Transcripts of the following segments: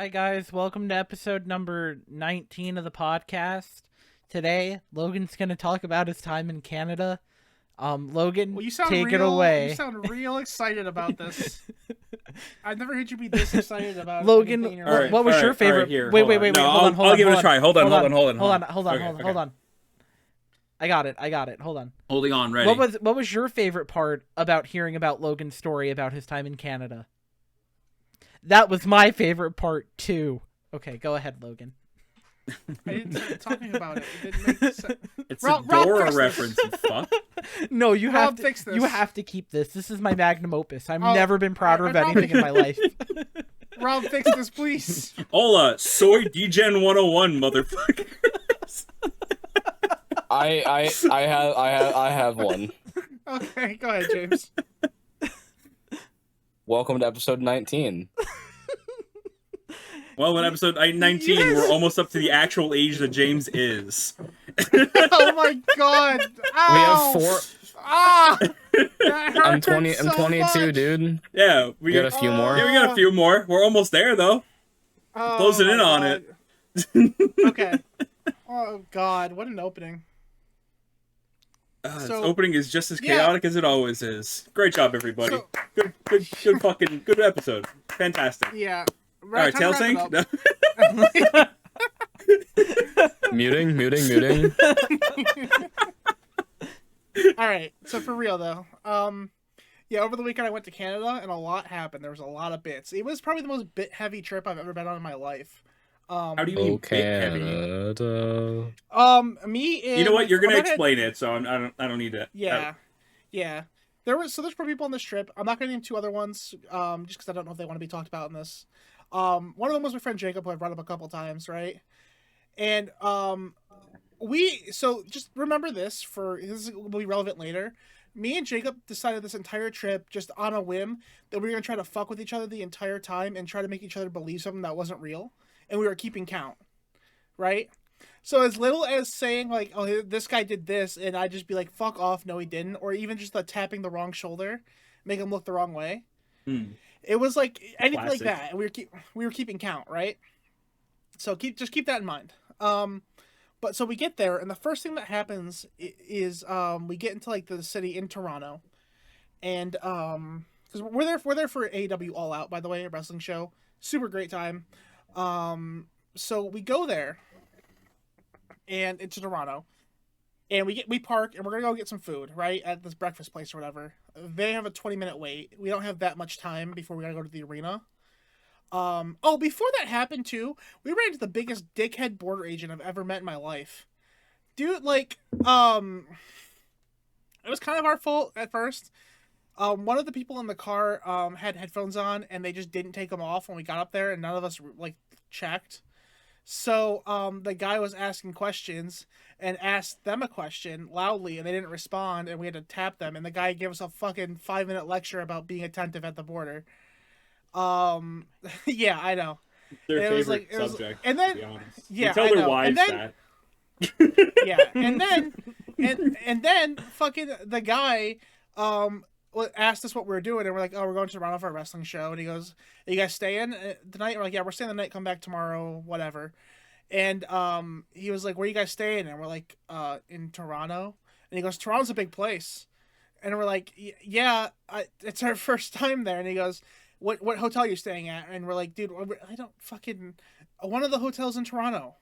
Hi guys, welcome to episode number 19 of the podcast. Today, Logan's going to talk about his time in Canada. Logan, Well, you sound take it real, away. You sound real excited about this. I've never heard you be this excited about Logan, anything in your life. what was your favorite? Here, wait, hold wait, on. No, hold on. I'll give it a try. Hold on. Hold on. I got it. Hold on. Holding on, ready. What was your favorite part about hearing about Logan's story about his time in Canada? That was my favorite part too. Okay, go ahead, Logan. I didn't start talking about it. It didn't make sense. It's Rob, a Dora fix reference, you fuck. No, you have to fix this. You have to keep this. This is my magnum opus. I've Oh, never been prouder of Rob- anything in my life. Rob, fix this, please. Hola, soy Degen 101, motherfucker. I have one. Okay, go ahead, James. Welcome to episode 19. Well, in episode 19, Yes. we're almost up to the actual age that James is. Oh my god. Ow. We have 4. Ah! That I'm hurt 20. I'm so 22, much. dude. Yeah, We got a few more. Yeah, we got a few more. We're almost there, though. Oh Closing in my on God. Okay. Oh god, what an opening. This So- opening is just as Yeah. chaotic as it always is. Great job, everybody. So- Good episode. Fantastic. Yeah. All right, tail time sync? to wrap it up. Muting. All right, so for real though, yeah, over the weekend I went to Canada and a lot happened. There was a lot of bits. It was probably the most bit-heavy trip I've ever been on in my life. How do you mean bit heavy? Canada. Me and You know what? You're gonna I'm not explain it, so I don't need to. Yeah, yeah. There's 4 people on this trip. I'm not gonna name 2 other ones, just because I don't know if they want to be talked about in this. One of them was my friend Jacob, who I've brought up a couple times, right? And so just remember this will be relevant later. Me and Jacob decided this entire trip just on a whim that we were gonna try to fuck with each other the entire time and try to make each other believe something that wasn't real, and we were keeping count, right? So as little as saying like, "Oh, this guy did this," and I'd just be like, "Fuck off, no, he didn't," or even just tapping the wrong shoulder, make him look the wrong way. It was like anything Classic. like that, and we were keeping count, right? So keep that in mind. But so we get there, and the first thing that happens is we get into like the city in Toronto, and because we're there for AEW All Out, by the way, a wrestling show, super great time. So we go there, and it's Toronto, and we park, and we're gonna go get some food, right, at this breakfast place or whatever. They have a 20-minute wait. We don't have that much time before we gotta go to the arena. Before that happened too, we ran into the biggest dickhead border agent I've ever met in my life. Dude, like, it was kind of our fault at first. One of the people in the car, had headphones on, and they just didn't take them off when we got up there, and none of us, like, checked. So, the guy was asking questions, and asked them a question loudly, and they didn't respond, and we had to tap them, and the guy gave us a fucking 5-minute lecture about being attentive at the border. Yeah, I know. Their It was favorite like- it was- subject, and then- to be honest. yeah, You tell I their know. wives And then- that. Yeah, and then fucking the guy asked us what we were doing, and we're like, "Oh, we're going to Toronto for a wrestling show." And he goes, "Are you guys staying tonight?" We're like, "Yeah, we're staying the night. Come back tomorrow, whatever." And he was like, "Where are you guys staying?" And we're like, "In Toronto." And he goes, "Toronto's a big place." And we're like, "Yeah, it's our first time there." And he goes, What hotel are you staying at?" And we're like, "Dude, I don't fucking one of the hotels in Toronto."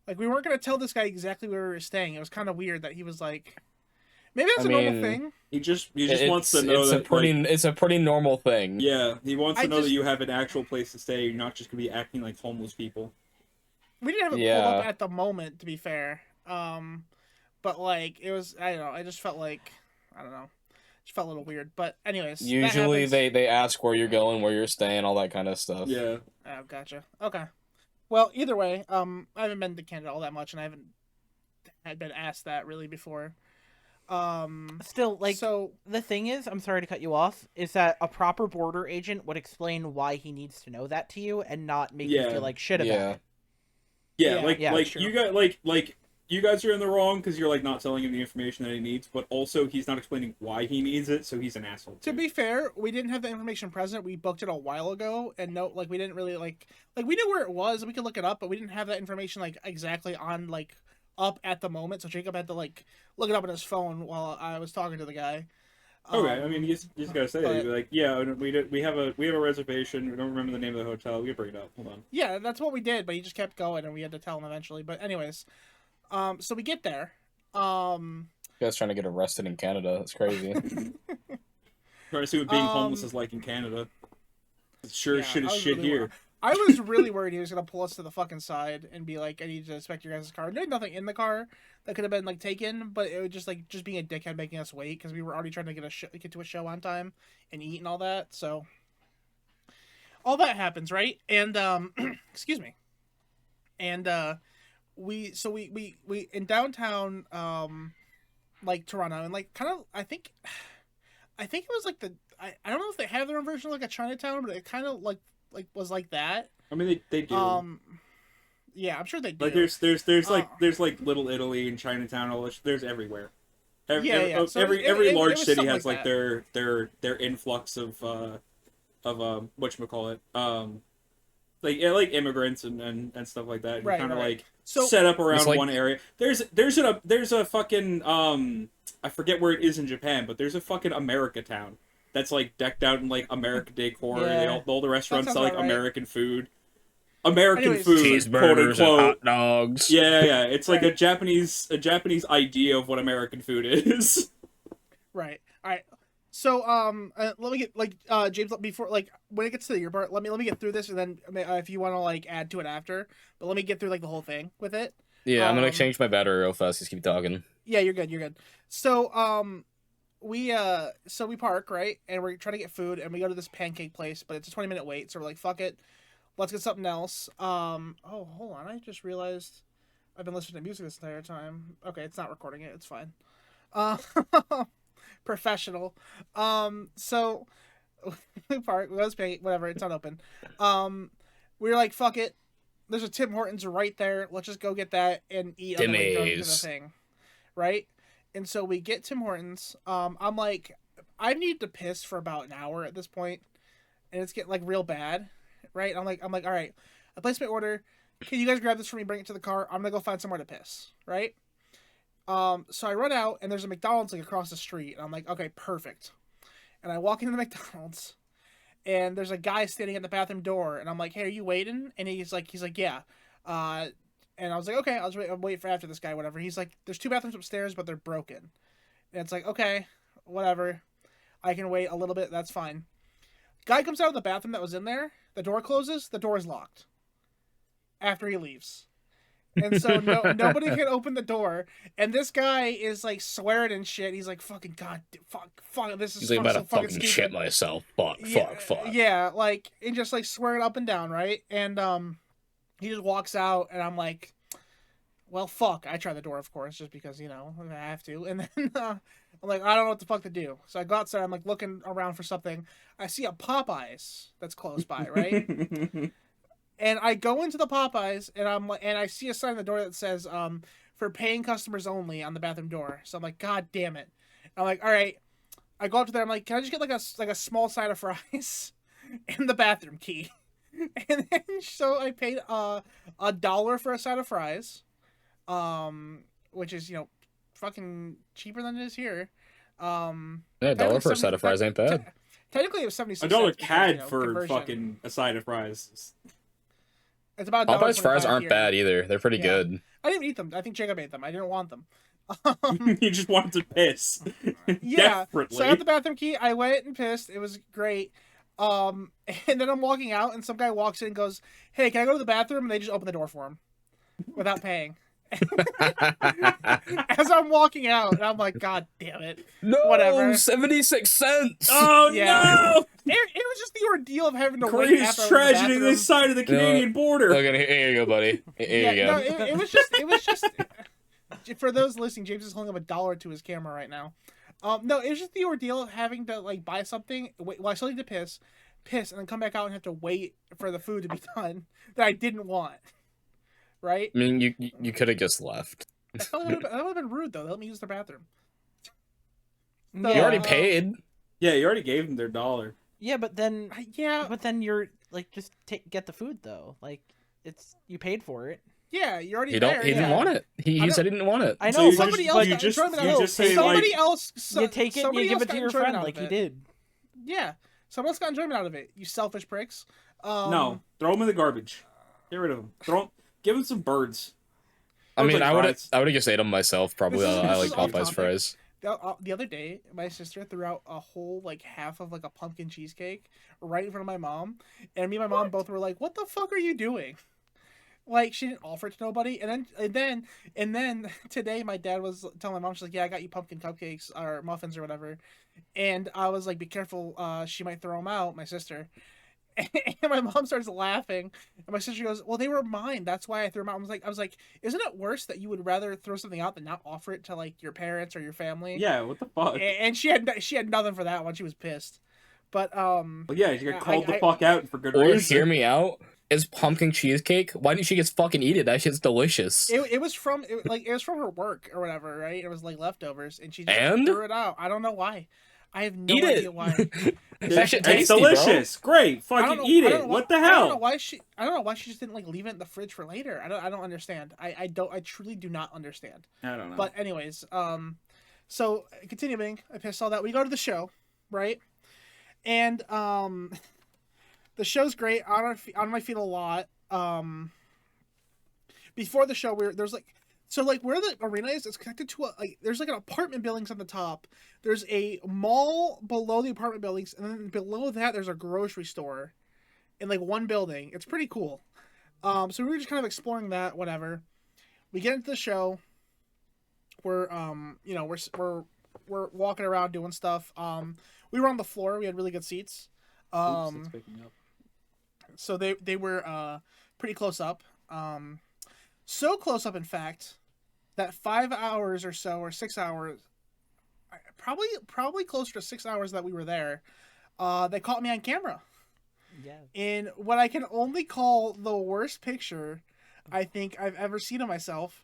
Like, we weren't gonna tell this guy exactly where we were staying. It was kind of weird that he was like, maybe that's a normal thing. He just wants to know that It's a pretty normal thing. yeah, he wants to know that just- you have an actual place to stay. You're not just gonna be acting like homeless people. We didn't have it pulled Yeah. up at the moment, to be fair. But like, it was, I don't know. I just felt like, I don't know, just felt a little weird. But anyways, that Usually happens. they ask where you're going, where you're staying, all that kind of stuff. Yeah. Oh, gotcha. Okay. Well, either way, I haven't been to Canada all that much, and I haven't had been asked that really before. Still, like, So the thing is, I'm sorry to cut you off, is that a proper border agent would explain why he needs to know that to you and not make you Yeah. feel like shit about Yeah. it. Yeah, Yeah, like yeah, like true. you got like you guys are in the wrong because you're like not telling him the information that he needs, but also he's not explaining why he needs it, so he's an asshole. To be fair, we didn't have the information present. We booked it a while ago, and no, like we didn't really like we knew where it was. We could look it up, but we didn't have that information like exactly on like up at the moment. So Jacob had to like look it up on his phone while I was talking to the guy. Okay, I mean, you just gotta say it. You're like, yeah, we have a reservation. We don't remember the name of the hotel. We can bring it up. Hold on. Yeah, that's what we did, but he just kept going, and we had to tell him eventually. But anyways, so we get there. You guys trying to get arrested in Canada? That's crazy. Trying to see what being homeless is like in Canada. It sure shit is shit really here. I was really worried he was gonna pull us to the fucking side and be like, "I need to inspect your guys' car." There's nothing in the car that could have been like taken, but it was just like being a dickhead making us wait because we were already trying to get to a show on time and eat and all that. So all that happens, right? And excuse me. And we in downtown like Toronto, and like kind of I think it was like I don't know if they have their own version of like a Chinatown, but it kind of like was like that. I mean, they do. Yeah, I'm sure they do. Like there's like Little Italy and Chinatown. All this, there's everywhere. So every large city has like their influx of whatchamacallit, like immigrants and stuff like that. Right, kind of right. like So- set up around like- one area. There's a fucking I forget where it is in Japan, but there's a fucking America town that's like decked out in like American decor. Yeah. All the restaurants That sell sounds like about right. American food. American Anyways, food, Cheeseburgers quote and unquote. hot dogs. Yeah. It's like Right. a Japanese idea of what American food is. Right. All right. So let me get like James before like when it gets to your part, let me get through this, and then if you want to like add to it after, but let me get through like the whole thing with it. Yeah, I'm gonna Um, change my battery real fast. Just keep talking. Yeah, you're good. So we park, right, and we're trying to get food, and we go to this pancake place, but it's a 20-minute wait, so we're like, fuck it, let's get something else. Oh, hold on, I just realized I've been listening to music this entire time. Okay, it's not recording it, it's fine. Professional. So we park, we go to this pancake, whatever, it's not open. We were like, fuck it, there's a Tim Hortons right there, let's just go get that and eat on the way to the Timmy's. thing, right? And so we get Tim Hortons. I'm like, I need to piss for about an hour at this point, and it's getting like real bad, right? I'm like, all right, I placed my order. Can you guys grab this for me? Bring it to the car. I'm gonna go find somewhere to piss, right? So I run out, and there's a McDonald's like across the street, and I'm like, okay, perfect. And I walk into the McDonald's, and there's a guy standing at the bathroom door, and I'm like, hey, are you waiting? And he's like, yeah. And I was like, okay, I'll wait for after this guy, whatever. He's like, there's 2 bathrooms upstairs, but they're broken. And it's like, okay, whatever. I can wait a little bit. That's fine. Guy comes out of the bathroom that was in there. The door closes. The door is locked. After he leaves. And so nobody can open the door. And this guy is like swearing and shit. He's like, fucking god, fuck, this is He's like, so about to fucking fucking stupid. shit myself. Fuck. Yeah, like, and just like swearing up and down, right? And he just walks out, and I'm like, well, fuck. I try the door, of course, just because, you know, I have to. And then I'm like, I don't know what the fuck to do. So I go outside. I'm like looking around for something. I see a Popeyes that's close by, right? And I go into the Popeyes, and I see a sign on the door that says, for paying customers only on the bathroom door. So I'm like, god damn it. I'm like, all right. I go up to there. I'm like, can I just get like a small side of fries and the bathroom key? And then so I paid $1 for a side of fries, which is, you know, fucking cheaper than it is here. Yeah, $1 for a side of fries ain't bad. Technically, it was 76 $1 cents because, CAD you know, for conversion. fucking a side of fries. It's about Popeye's fries $1.25 aren't here. bad either. They're pretty Yeah. good. I didn't eat them. I think Jacob ate them. I didn't want them. You just wanted to piss. Yeah. Desperately. So I got the bathroom key. I went and pissed. It was great. And then I'm walking out, and some guy walks in and goes, "Hey, can I go to the bathroom?" And they just open the door for him without paying. As I'm walking out, and I'm like, God damn it. No, Whatever. 76 cents. Oh Yeah. no! It was just the ordeal of having to wait Greatest after I was in the tragedy bathroom. this side of the Canadian border. Logan, here you go, buddy. Here you go. No, it was just for those listening, James is holding up $1 to his camera right now. No, it was just the ordeal of having to like buy something, I still need to piss, and then come back out and have to wait for the food to be done that I didn't want. Right? I mean, you could have just left. That would have been rude though. They let me use their bathroom. So, You already paid. Yeah, you already gave them their $1. Yeah, but then Yeah, you're like just get the food though. Like you paid for it. yeah, you're already He there. didn't want it. He said he didn't want it. I So know, you but somebody just- else you got just- enjoyment you out of just it. say, Somebody like- else. you take it, somebody you give else it got to your enjoyment friend out like of he it. did. Yeah, someone else got enjoyment out of it. You selfish pricks. No, throw them in the garbage. Get rid of them. Give them some birds. I mean, like I would fries. have just ate them myself. Probably. This is- I this like is off Popeye's topic. fries. The other day, my sister threw out a whole like half of like a pumpkin cheesecake right in front of my mom, and me and my mom both were like, "What the fuck are you doing?" Like she didn't offer it to nobody, and then today my dad was telling my mom, she's like, "Yeah, I got you pumpkin cupcakes or muffins or whatever," and I was like, "Be careful, she might throw them out." My sister. And my mom starts laughing, and my sister goes, "Well, they were mine. That's why I threw them out." I was like, "Isn't it worse that you would rather throw something out than not offer it to like your parents or your family?" Yeah, what the fuck? And she had nothing for that one. She was pissed. But But yeah, you got called the I- fuck out for good Or reason. hear me out. Is pumpkin cheesecake? Why didn't she just fucking eat it? That shit's delicious. it was from her work or whatever, right? It was like leftovers, and she just And? threw it out. I don't know why. I have no Eat idea it. why. That shit It's tasty, delicious. Great. I don't Fucking know- eat I don't it. know What the I don't know hell? why she just didn't like leave it in the fridge for later. I don't understand. I truly do not understand. I don't know. But anyways, so continuing, I saw that we go to the show, right? And the show's great. On my feet a lot. Before the show, there's like, so like where the arena is, it's connected to there's like an apartment buildings on the top. There's a mall below the apartment buildings, and then below that there's a grocery store, in like one building. It's pretty cool. So we were just kind of exploring that, whatever. We get into the show. We're we're walking around doing stuff. We were on the floor. We had really good seats. Oops, it's picking up. So they were pretty close up. So close up, in fact, that 5 hours or so, or 6 hours, probably closer to 6 hours that we were there, they caught me on camera. Yeah. In what I can only call the worst picture I think I've ever seen of myself,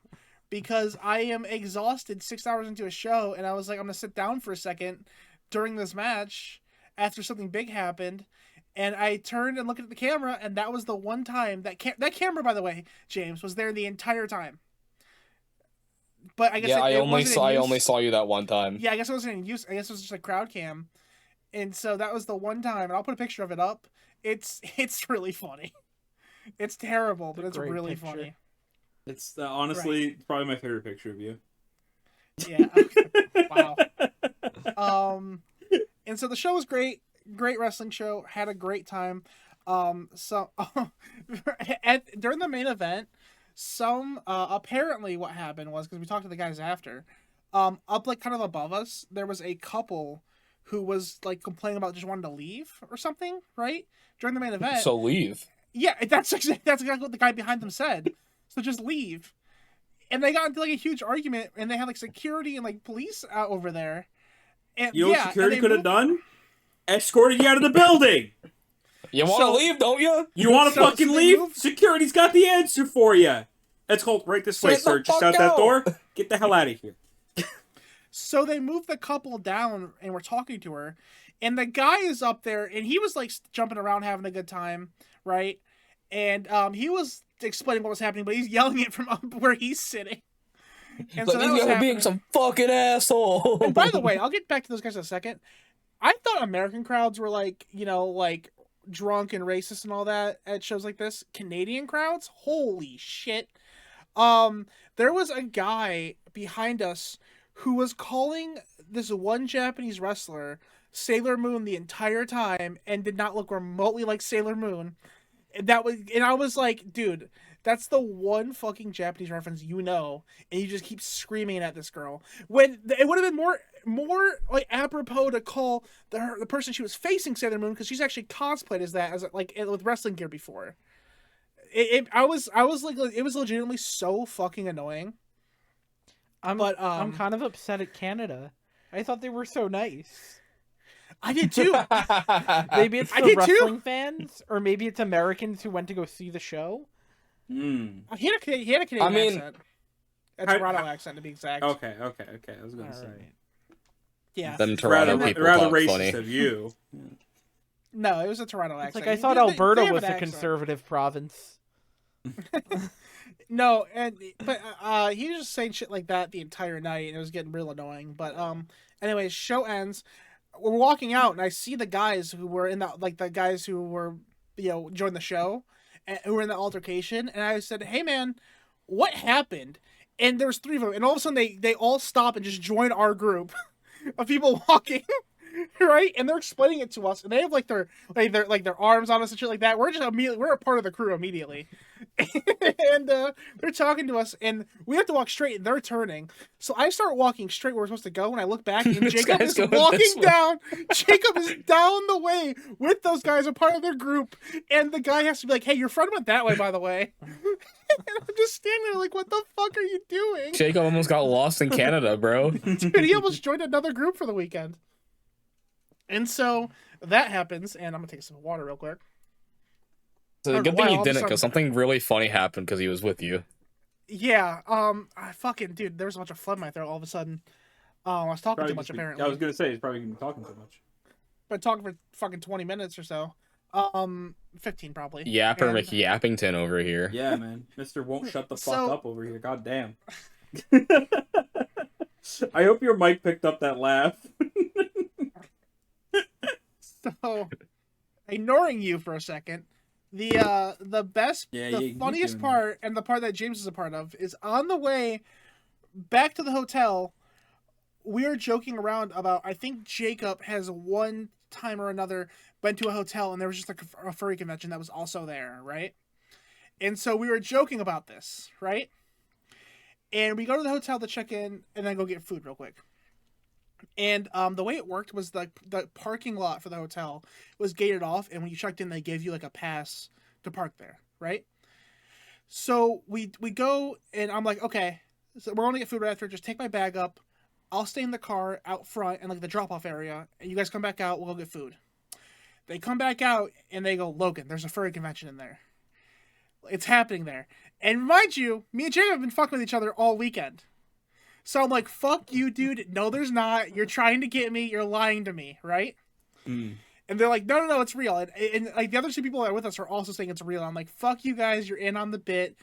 because I am exhausted 6 hours into a show, and I was like, I'm going to sit down for a second during this match after something big happened. And I turned and looked at the camera, and that was the one time that camera, by the way, James, was there the entire time. But I guess I only use. saw you that one time. Yeah, I guess it wasn't in use. I guess it was just a crowd cam, and so that was the one time. And I'll put a picture of it up. It's really funny. It's terrible, but it's great really picture. funny. It's honestly it's probably my favorite picture of you. Yeah. Okay. Wow. And so the show was great. Great wrestling show. Had a great time. So during the main event, apparently what happened was, because we talked to the guys after, up like kind of above us, there was a couple who was like complaining about just wanting to leave or something, right? During the main event. So leave. Yeah, that's exactly what the guy behind them said. So just leave. And they got into like a huge argument, and they had like security and like police out over there. And You know what yeah, security and they could have moved- done? Escorted you out of the building. You want to So- leave, don't you? You want to So- fucking so they leave? moved- Security's got the answer for you. It's called right this way, Get the sir. Just fuck out that out. door. Get the hell out of here. So they moved the couple down, and we're talking to her, and the guy is up there, and he was like jumping around, having a good time, right? And he was explaining what was happening, but he's yelling it from up where he's sitting. And Like, that these was guys are being happening. some fucking asshole. And by the way, I'll get back to those guys in a second. I thought American crowds were like, like drunk and racist and all that at shows like this. Canadian crowds, holy shit. There was a guy behind us who was calling this one Japanese wrestler Sailor Moon the entire time and did not look remotely like Sailor Moon. And I was like, dude, that's the one fucking Japanese reference and you just keep screaming at this girl. When it would have been more like apropos to call the person she was facing Sailor Moon, because she's actually cosplayed as that, as like with wrestling gear before. I was like, it was legitimately so fucking annoying. I'm kind of upset at Canada. I thought they were so nice. I did too. Maybe it's I the did too. wrestling fans, or maybe it's Americans who went to go see the show. Hmm. He had a Canadian I mean, accent. A How- Toronto accent, to be exact. Okay. I was gonna say. Alright. Yeah. Them Toronto Rather, people rather talk racist funny. of you. No, it was a Toronto It's accent. like I thought They Alberta have was an a accent. conservative province. No, but he was just saying shit like that the entire night, and it was getting real annoying. But anyways, show ends. We're walking out, and I see the guys who were in the guys who were joined the show, and who were in the altercation, and I said, "Hey man, what happened?" And there's three of them, and all of a sudden they all stop and just join our group of people walking. Right, and they're explaining it to us, and they have their arms on us and shit like that. We're a part of the crew immediately, and they're talking to us, and we have to walk straight, and they're turning. So I start walking straight where we're supposed to go, and I look back, and This Jacob guy's is going walking this way. down. Jacob is down the way with those guys, a part of their group, and the guy has to be like, "Hey, your friend went that way, by the way." And I'm just standing there like, "What the fuck are you doing?" Jacob almost got lost in Canada, bro. Dude, he almost joined another group for the weekend. And so that happens, and I'm gonna take some water real quick. So Or good why thing all you of a didn't, sudden- because something really funny happened because he was with you. Yeah, I fucking dude, there was a bunch of flood in my throat all of a sudden. I was talking Probably too much just apparently. I was gonna say he's probably gonna be talking so much. Been talking for fucking 20 minutes or so. 15 probably. Yapper And- McYappington over here. Yeah, man. Mister won't shut the fuck So- up over here. God damn. I hope your mic picked up that laugh. So, ignoring you for a second, the best, Yeah, the you keep funniest doing part, and the part that James is a part of, is on the way back to the hotel. We are joking around about. I think Jacob has one time or another been to a hotel, and there was just a furry convention that was also there, right? And so we were joking about this, right? And we go to the hotel to check in, and then go get food real quick. And the way it worked was the parking lot for the hotel was gated off, and when you checked in, they gave you like a pass to park there, right? So we go, and I'm like, okay, so we're gonna get food right after. Just take my bag up. I'll stay in the car out front and like the drop off area, and you guys come back out. We'll go get food. They come back out and they go, Logan, there's a furry convention in there. It's happening there, and mind you, me and Jacob have been fucking with each other all weekend. So I'm like, fuck you, dude. No, there's not. You're trying to get me. You're lying to me, right? Mm. And they're like, no, it's real. And like the other two people that are with us are also saying it's real. I'm like, fuck you guys. You're in on the bit.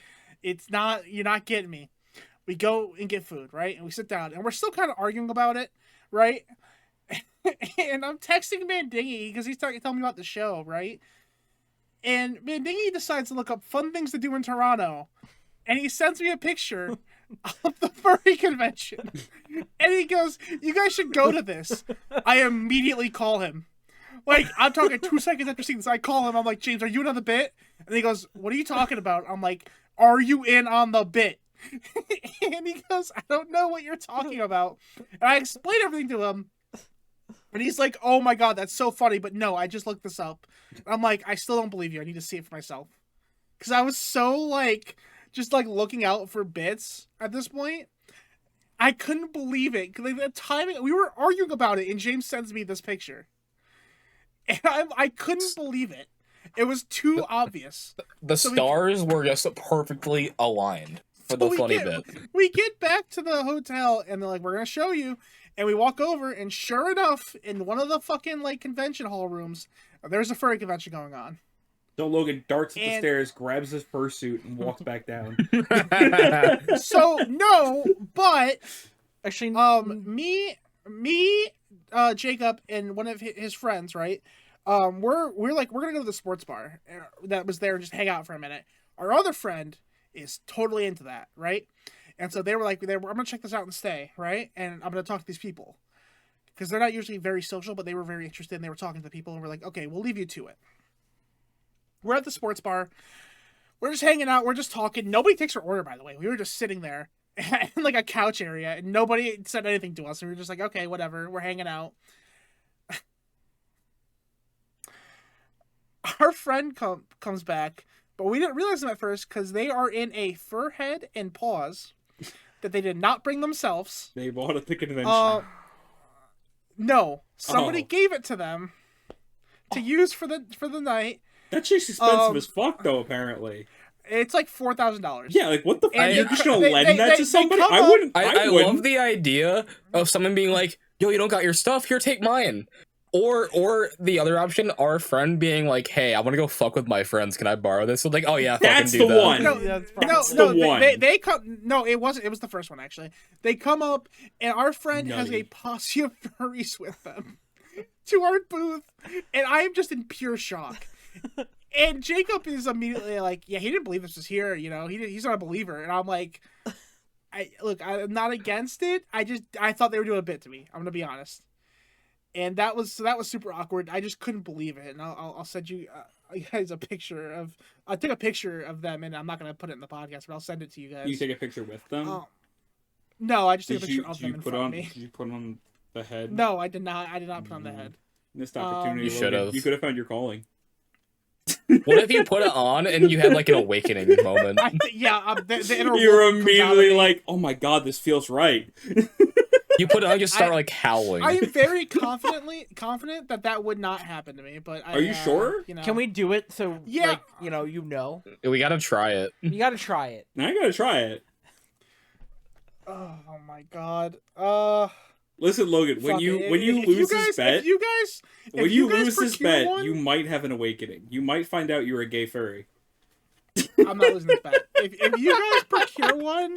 It's not. You're not getting me. We go and get food, right? And we sit down, and we're still kind of arguing about it, right? And I'm texting Mandingy because he's telling me about the show, right? And Mandingy decides to look up fun things to do in Toronto, and he sends me a picture of the furry convention. And he goes, you guys should go to this. I immediately call him. Like, I'm talking 2 seconds after seeing this. I call him. I'm like, James, are you in on the bit? And he goes, what are you talking about? I'm like, are you in on the bit? And he goes, I don't know what you're talking about. And I explain everything to him. And he's like, oh my God, that's so funny. But no, I just looked this up. And I'm like, I still don't believe you. I need to see it for myself. Because I was so like, just like looking out for bits at this point. I couldn't believe it. Because like, the timing, we were arguing about it, and James sends me this picture. And I couldn't believe it. It was too obvious. The So we- stars were just perfectly aligned for the we funny get, bit. We get back to the hotel, and they're like, we're going to show you. And we walk over, and sure enough, in one of the fucking like convention hall rooms, there's a furry convention going on. So Logan darts up the And- stairs, grabs his fursuit, and walks back down. So no, but Actually, me, Jacob, and one of his friends, right? We're gonna go to the sports bar that was there and just hang out for a minute. Our other friend is totally into that, right? And so they were like, I'm gonna check this out and stay, right? And I'm gonna talk to these people because they're not usually very social, but they were very interested and they were talking to the people, and we're like, okay, we'll leave you to it. We're at the sports bar. We're just hanging out. We're just talking. Nobody takes our order, by the way. We were just sitting there in like a couch area, and nobody said anything to us. And we were just like, okay, whatever. We're hanging out. Our friend comes back, but we didn't realize them at first because they are in a fur head and paws that they did not bring themselves. They bought a ticket convention. No, somebody Oh. gave it to them to use for the night. That shit's expensive um, as fuck, though, apparently. It's like $4,000. Yeah, like what the fuck? And You're just gonna they- lend that they to somebody? come I up- wouldn't. I wouldn't. love the idea of someone being like, "Yo, you don't got your stuff? Here, take mine." Or the other option, our friend being like, "Hey, I want to go fuck with my friends. Can I borrow this?" So like, "Oh yeah, That's fucking do the that." one. No, That's That's no, the one. they come. No, it wasn't. It was the first one actually. They come up, and our friend has Nutty. a posse of furries with them to our booth, and I am just in pure shock. And Jacob is immediately like, "Yeah, he didn't believe this was here. You know, he's not a believer." And I'm like, I'm not against it. I thought they were doing a bit to me. I'm gonna be honest. And that was super awkward. I just couldn't believe it. And I'll send you guys a picture of. I took a picture of them, and I'm not gonna put it in the podcast, but I'll send it to you guys. You take a picture with them? No, I just took a Did picture you, of did them you in put front on? of me. Did you put on the head? No, I did not. I did not put on the head. Missed opportunity. You Logan. should've. You could have found your calling. What if you put it on and you had like an awakening moment? The inner You were wolf comes out of immediately me. like, "Oh my god, this feels right." You put it on, you just start like howling. I am very confident that would not happen to me. But Are you sure? You know, Can we do it so, Yeah. like, you know? We gotta try it. You gotta try it. Now I gotta try it. Oh my god. Listen, Logan. When Fuck you it. when you If lose guys, this bet, if you guys lose this procure bet, one- you might have an awakening. You might find out you're a gay furry. I'm not losing this bet. If you guys procure one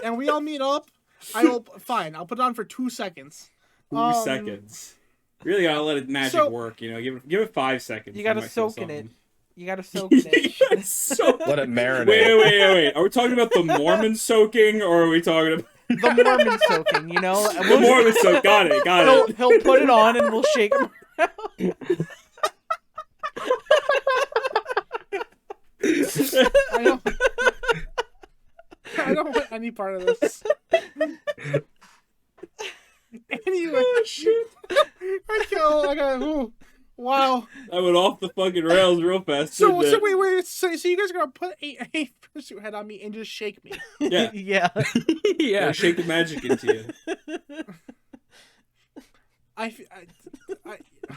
and we all meet up, I will. Fine, I'll put it on for 2 seconds. 2 seconds. Really gotta let it magic so- work. You know, give it 5 seconds. You gotta might feel soak in it. something. You gotta soak in it. You gotta soak- Let it marinate. Wait. Are we talking about the Mormon soaking, or are we talking about The Mormon soaking, you know? And the Mormon soak? Got it. He'll put it on and we'll shake him. I don't want any part of this. Anyway, Oh, shit. I got. Ooh, wow. I went off the fucking rails real fast. So didn't it? wait. So you guys are gonna put a pursuit head on me and just shake me? Yeah. Yeah. Yeah. Gotta shake the magic into you. I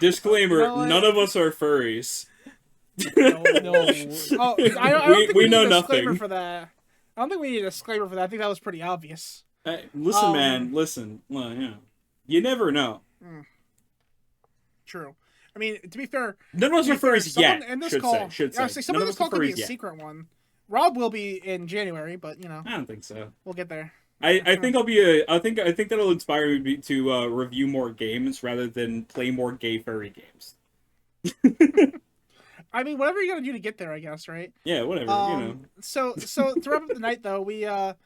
Disclaimer: You know what? none of us are furries. No. Oh, I don't think We need know a disclaimer nothing. for that. I don't think we need a disclaimer for that. I think that was pretty obvious. Hey, listen, Um, man. Listen. Well, yeah. You never know. True. I mean, to be fair, None of us to are be fair, furries someone yet. in this Should call, say. I would say some None of of this us are call could be a furries yet. secret one. Rob will be in January, but you know, I don't think so. we'll get there. I think I'll be a. I think that'll inspire me to review more games rather than play more gay furry games. I mean, whatever you gotta do to get there, I guess, right? Yeah, whatever. You know. So to wrap up the night, though, we get on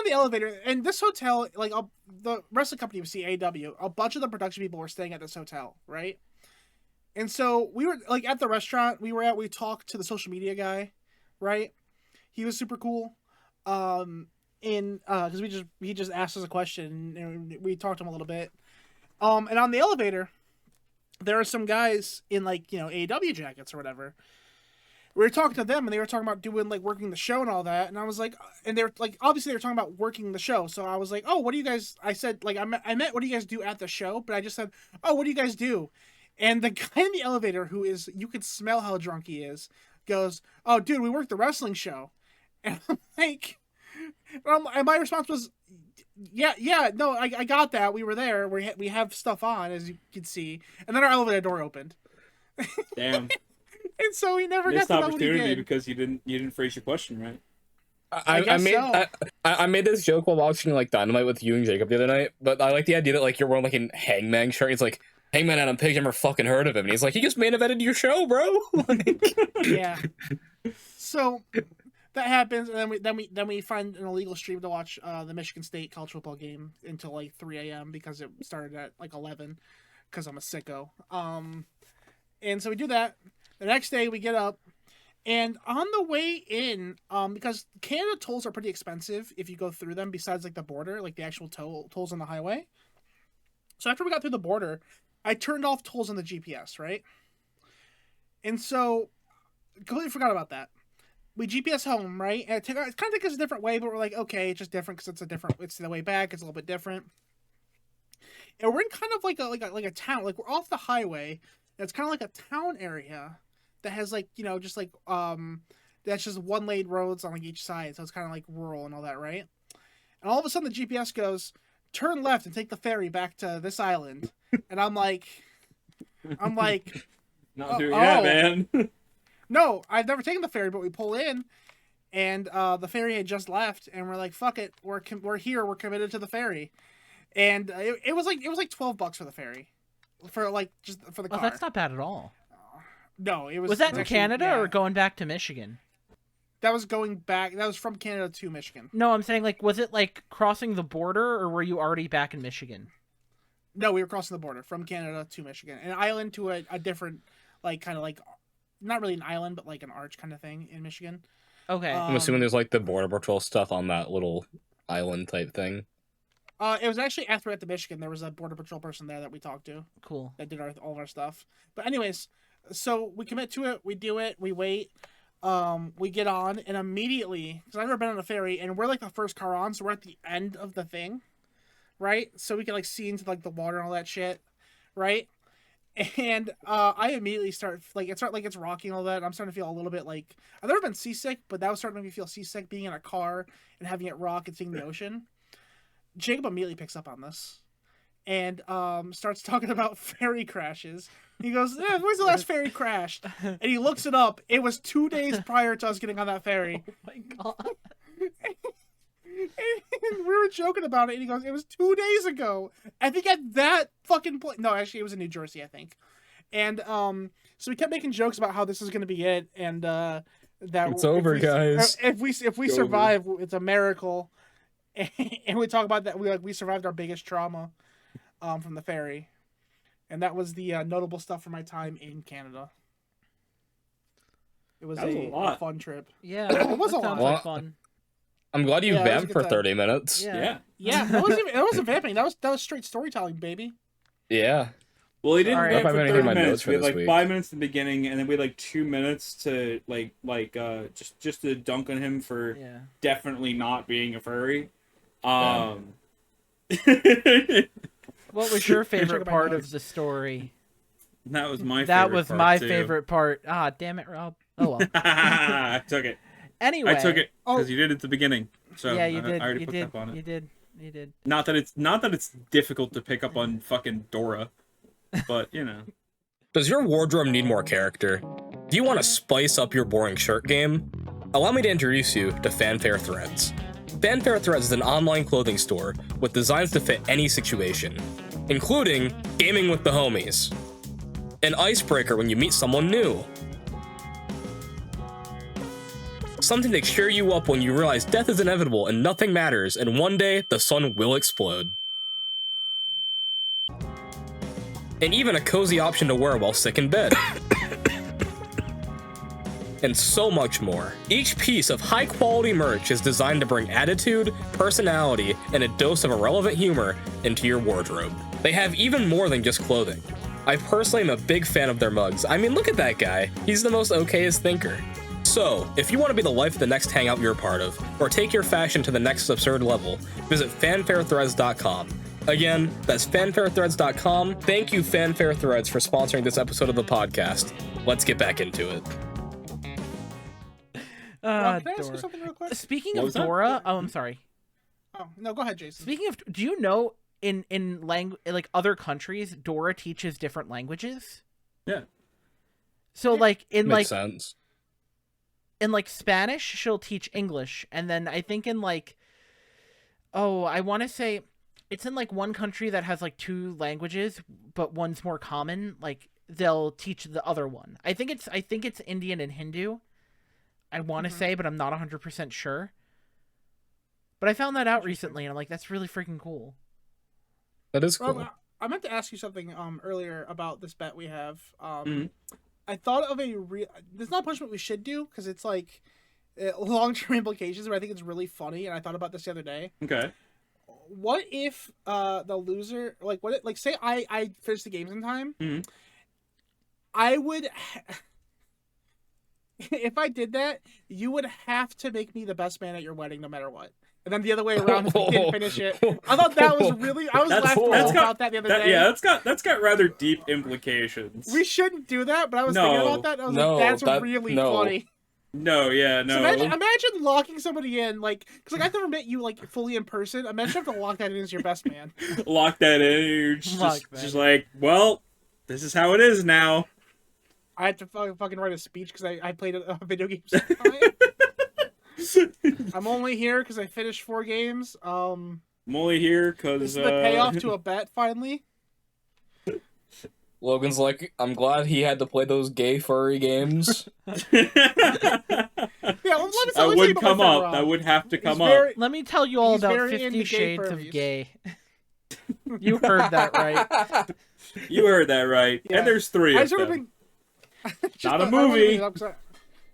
the elevator, and this hotel, like the rest of the company was CAW. A bunch of the production people were staying at this hotel, right? And so we were like at the restaurant we talked to the social media guy, right? He was super cool. Because he just asked us a question and we talked to him a little bit. And on the elevator, there are some guys in like, you know, AEW jackets or whatever. We were talking to them and they were talking about doing like working the show and all that. And I was like, and they were like, obviously they were talking about working the show. So I was like, oh, what do you guys, I said, like, I meant, what do you guys do at the show? But I just said, oh, what do you guys do? And the guy in the elevator who is, you could smell how drunk he is, goes, oh, dude, we work the wrestling show. And I'm like, and my response was, yeah, no, I got that. We were there. We have stuff on, as you can see. And then our elevator door opened. Damn. And so he never got Missed to know what he opportunity did. because you didn't phrase your question right. I made this joke while watching like Dynamite with you and Jacob the other night, but I like the idea that like you're wearing like a Hangman shirt. It's like Hangman Adam Page, never fucking heard of him, and he's like, he just main evented your show, bro. Like, Yeah. So that happens, and then we find an illegal stream to watch the Michigan State college football game until like 3 a.m. because it started at like 11 because I'm a sicko. And so we do that. The next day we get up, and on the way in, because Canada tolls are pretty expensive if you go through them. Besides like the border, like the actual tolls on the highway. So after we got through the border, I turned off tolls on the GPS, right? And so completely forgot about that. We GPS home, right? And it kind of takes us a different way, but we're like, okay, it's just different because it's the way back. It's a little bit different. And we're in kind of like a town, like we're off the highway. And it's kind of like a town area that has like, you know, just like that's just one lane roads on like each side, so it's kind of like rural and all that, right? And all of a sudden the GPS goes, turn left and take the ferry back to this island, and I'm like, Not doing that, man. no, I've never taken the ferry, but we pull in, and the ferry had just left, and we're like, fuck it, we're here, we're committed to the ferry, and it was like $12 for the ferry, for like just for the car. Oh, that's not bad at all. No, it was. Was that it's in actually- Canada yeah. or going back to Michigan? That was going back. That was from Canada to Michigan. No, I'm saying like, was it like crossing the border, or were you already back in Michigan? No, we were crossing the border from Canada to Michigan, an island to a different, like kind of like, not really an island, but like an arch kind of thing in Michigan. Okay. I'm assuming there's like the border patrol stuff on that little island type thing. It was actually after we got to Michigan. There was a border patrol person there that we talked to Cool. that did all of our stuff. But anyways, so we commit to it. We do it. We wait. We get on, and immediately, because I've never been on a ferry, and we're like the first car on, so we're at the end of the thing, right? So we can like see into like the water and all that shit, right? And I immediately start like it's rocking and all that. And I'm starting to feel a little bit like I've never been seasick, but that was starting to make me feel seasick being in a car and having it rock and seeing the ocean. Jacob immediately picks up on this and starts talking about ferry crashes. He goes, where's the last ferry crashed? And he looks it up. It was 2 days prior to us getting on that ferry. Oh my god. And we were joking about it, and he goes, it was 2 days ago. I think at that fucking point. No, actually, it was in New Jersey, I think. And so we kept making jokes about how this is going to be it, and that It's over, guys. If we It's survive, it's a miracle. And we talk about that we survived our biggest trauma from the ferry. And that was the notable stuff from my time in Canada. It was That was a lot. fun trip. Yeah, It was that a lot. sounds like fun. I'm glad you Yeah, it was a vamped good for time. 30 minutes. Yeah. Yeah, it wasn't vamping. That was straight storytelling, baby. Yeah. Well, he didn't Alright. vamp If I for have 30 anything in my minutes. notes for We had this like week. 5 minutes at the beginning, and then we had like 2 minutes to just to dunk on him for Yeah. definitely not being a furry. What was your Check favorite out my part notes. of the story? That was my That favorite was part, my too. favorite part. Ah, damn it, Rob. Oh well. I took it. Anyway. I took it Oh. because you did it at the beginning. So yeah, you did. I already You put did. up on it. You did. You did. Not that it's difficult to pick up on fucking Dora, but you know. Does your wardrobe need more character? Do you want to spice up your boring shirt game? Allow me to introduce you to Fanfare Threads. Fanfare Threads is an online clothing store with designs to fit any situation, including gaming with the homies, an icebreaker when you meet someone new, something to cheer you up when you realize death is inevitable and nothing matters, and one day the sun will explode. And even a cozy option to wear while sick in bed. And so much more. Each piece of high-quality merch is designed to bring attitude, personality, and a dose of irrelevant humor into your wardrobe. They have even more than just clothing. I personally am a big fan of their mugs. I mean, look at that guy. He's the most okayest thinker. So, if you want to be the life of the next hangout you're a part of, or take your fashion to the next absurd level, visit fanfarethreads.com. Again, that's fanfarethreads.com. Thank you, Fanfare Threads, for sponsoring this episode of the podcast. Let's get back into it. Rob, can I ask you Dora. something real quick? Speaking What of was that? Dora, oh, I'm sorry. Oh no, go ahead, Jason. Speaking of, do you know in like other countries, Dora teaches different languages? Yeah. So like in Makes sense. Spanish, she'll teach English, and then I think in like, oh, I want to say it's in like one country that has like two languages, but one's more common. Like they'll teach the other one. I think it's Indian and Hindu. I want to say, but I'm not 100% sure. But I found that out recently, and I'm like, that's really freaking cool. That is cool. Rob, I meant to ask you something earlier about this bet we have. Mhm. I thought of a there's not a punishment we should do because it's like long-term implications, but I think it's really funny, and I thought about this the other day. Okay. What if the loser, like say I finish the games in time, Mhm. I would if I did that, you would have to make me the best man at your wedding no matter what. And then the other way around if I didn't finish it. I thought that was really I was laughing about that the other day. Yeah, that's got rather deep implications. We shouldn't do that, but I was No. thinking about that. And I was No, like, that's that- really no. funny. No, yeah, So no. imagine locking somebody in, like, because like I've never met you like fully in person. Imagine having to lock that in as your best man. Lock that in. You're Lock that just in. like, well, this is how it is now. I had to fucking write a speech because I played a video game sometime. I'm only here because I finished 4 games. I'm only here because This is the payoff to a bet finally. Logan's like, I'm glad he had to play those gay furry games. Yeah, let me that tell you would about come my friend up. Rob. That would have to He's come very- up. Let me tell you all He's about very 50 into gay Shades of furries. Gay. You heard that right. You heard that right. Yeah. And there's 3 I of sort of them. been Not a I wanted to bring movie. it up 'cause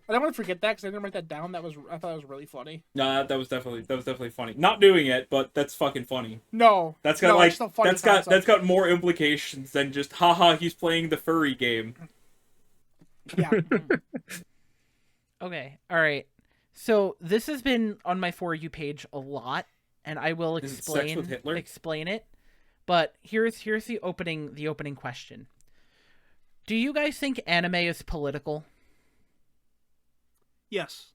I don't want to forget that because I didn't write that down. I thought it was really funny. No, that was definitely funny. Not doing it, but that's fucking funny. No, That's got no, like it's still funny that's got concept. more implications than just haha he's playing the furry game. Yeah. Okay, all right. So this has been on my For You page a lot, and I will Is it sex with Hitler? explain it. But here's the opening question. Do you guys think anime is political? Yes.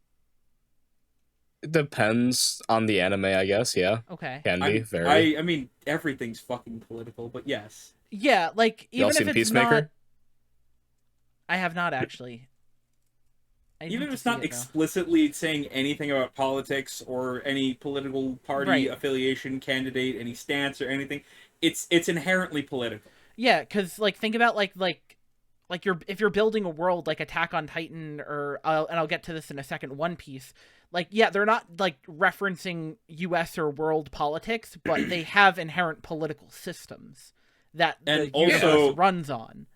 It depends on the anime, I guess. Yeah, Okay. can be very. I mean everything's fucking political, but yes. Yeah, like Y'all even seen if it's Peacemaker? not. I have not actually. I Even need if to it's see not it, though. explicitly saying anything about politics or any political party Right. affiliation, candidate, any stance or anything, it's inherently political. Yeah, because like think about like if you're building a world like Attack on Titan or and I'll get to this in a second, One Piece. Like yeah, they're not like referencing U.S. or world politics, but they have inherent political systems that And the universe also- runs on.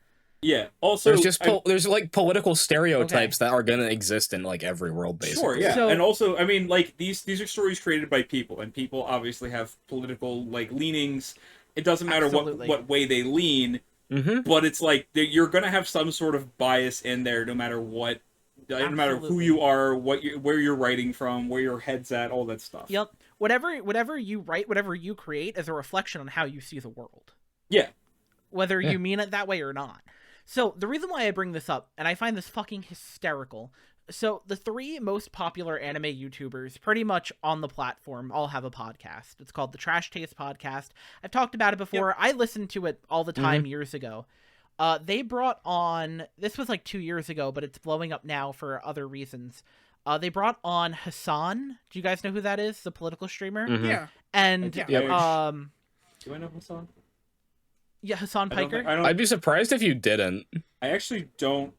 Yeah. Also, There's just there's like political stereotypes that are gonna exist in like every world, basically. sure, yeah. So- And also, I mean, like these are stories created by people, and people obviously have political like leanings. It doesn't matter Absolutely. what way they lean, Mm-hmm. but it's like you're gonna have some sort of bias in there, no matter what, no matter who Absolutely. you are, where you're writing from, where your head's at, all that stuff. Yep. Whatever you write, whatever you create is a reflection on how you see the world. Yeah. Whether Yeah. you mean it that way or not. So the reason why I bring this up, and I find this fucking hysterical. So the 3 most popular anime YouTubers pretty much on the platform all have a podcast. It's called the Trash Taste Podcast. I've talked about it before. I listened to it all the time years ago. They brought on, this was like 2 years ago, but it's blowing up now for other reasons. They brought on Hassan. Do you guys know who that is? The political streamer? Mhm. Yeah. And Yeah. Yep. do Do I know who song? yeah, Hassan I don't Piker. think- I don't. I'd be surprised if you didn't. I actually don't.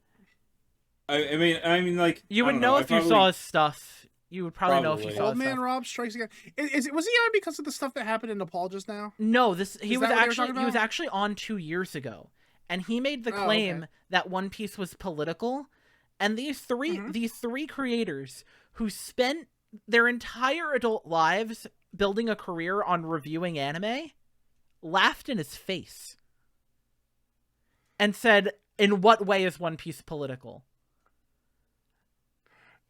I mean, like You I would don't know I if you probably- saw his stuff. You would probably know if you Probably. saw Old his Man stuff. Rob strikes again. Was he on because of the stuff that happened in Nepal just now? No, he Is was that what they were actually talking he was about? actually on 2 years ago, and he made the Oh, claim okay. that One Piece was political. And these 3 creators who spent their entire adult lives building a career on reviewing anime laughed in his face and said, "In what way is One Piece political?"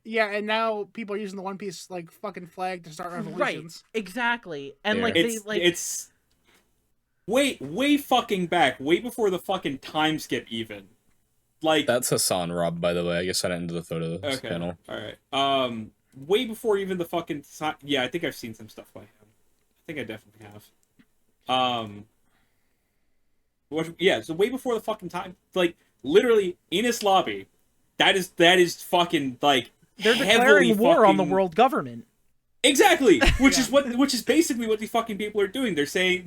Yeah, and now people are using the One Piece like fucking flag to start Right, revolutions. exactly. And Yeah. like It's they like it's way fucking back, way before the fucking time skip even. Like That's Hassan Rob, by the way. I guess I sent it into the photo okay, panel. all right. Way before even the fucking yeah, I think I've seen some stuff by him. I think I definitely have. Yeah, so way before the fucking time, like literally in his lobby. That is fucking like they're heavily declaring war on the fucking- world government. Exactly, which is basically what the fucking people are doing. They're saying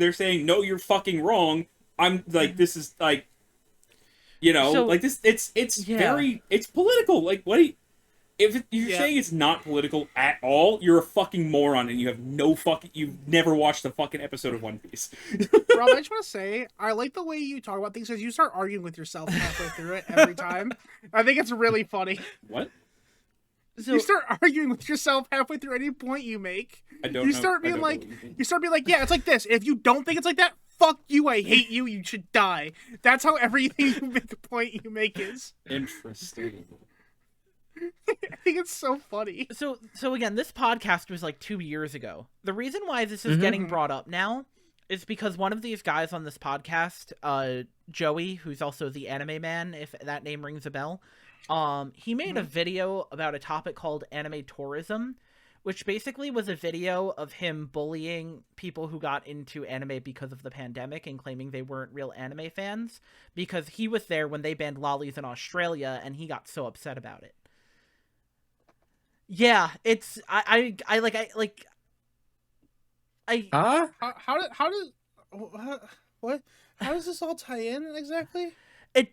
no, you're fucking wrong. I'm like this is like, you know, So- like this. It's Yeah. very it's political. Like what? If you're Yeah. saying it's not political at all, you're a fucking moron and you have no fucking. You've never watched a fucking episode of One Piece. Rob, I just want to say, I like the way you talk about things because you start arguing with yourself halfway through it every time. I think it's really funny. What? So You start arguing with yourself halfway through any point you make. I don't. You know. start I being don't know like, what you mean. you start being like, yeah, it's like this. If you don't think it's like that, fuck you. I hate you. You should die. That's how everything you make a point you make is. Interesting. I think it's so funny. So again, this podcast was like 2 years ago. The reason why this is getting brought up now is because one of these guys on this podcast, Joey, who's also the anime man, if that name rings a bell, He made a video about a topic called anime tourism, which basically was a video of him bullying people who got into anime because of the pandemic and claiming they weren't real anime fans because he was there when they banned lollies in Australia and he got so upset about it. Yeah, it's I Huh? How does this all tie in exactly?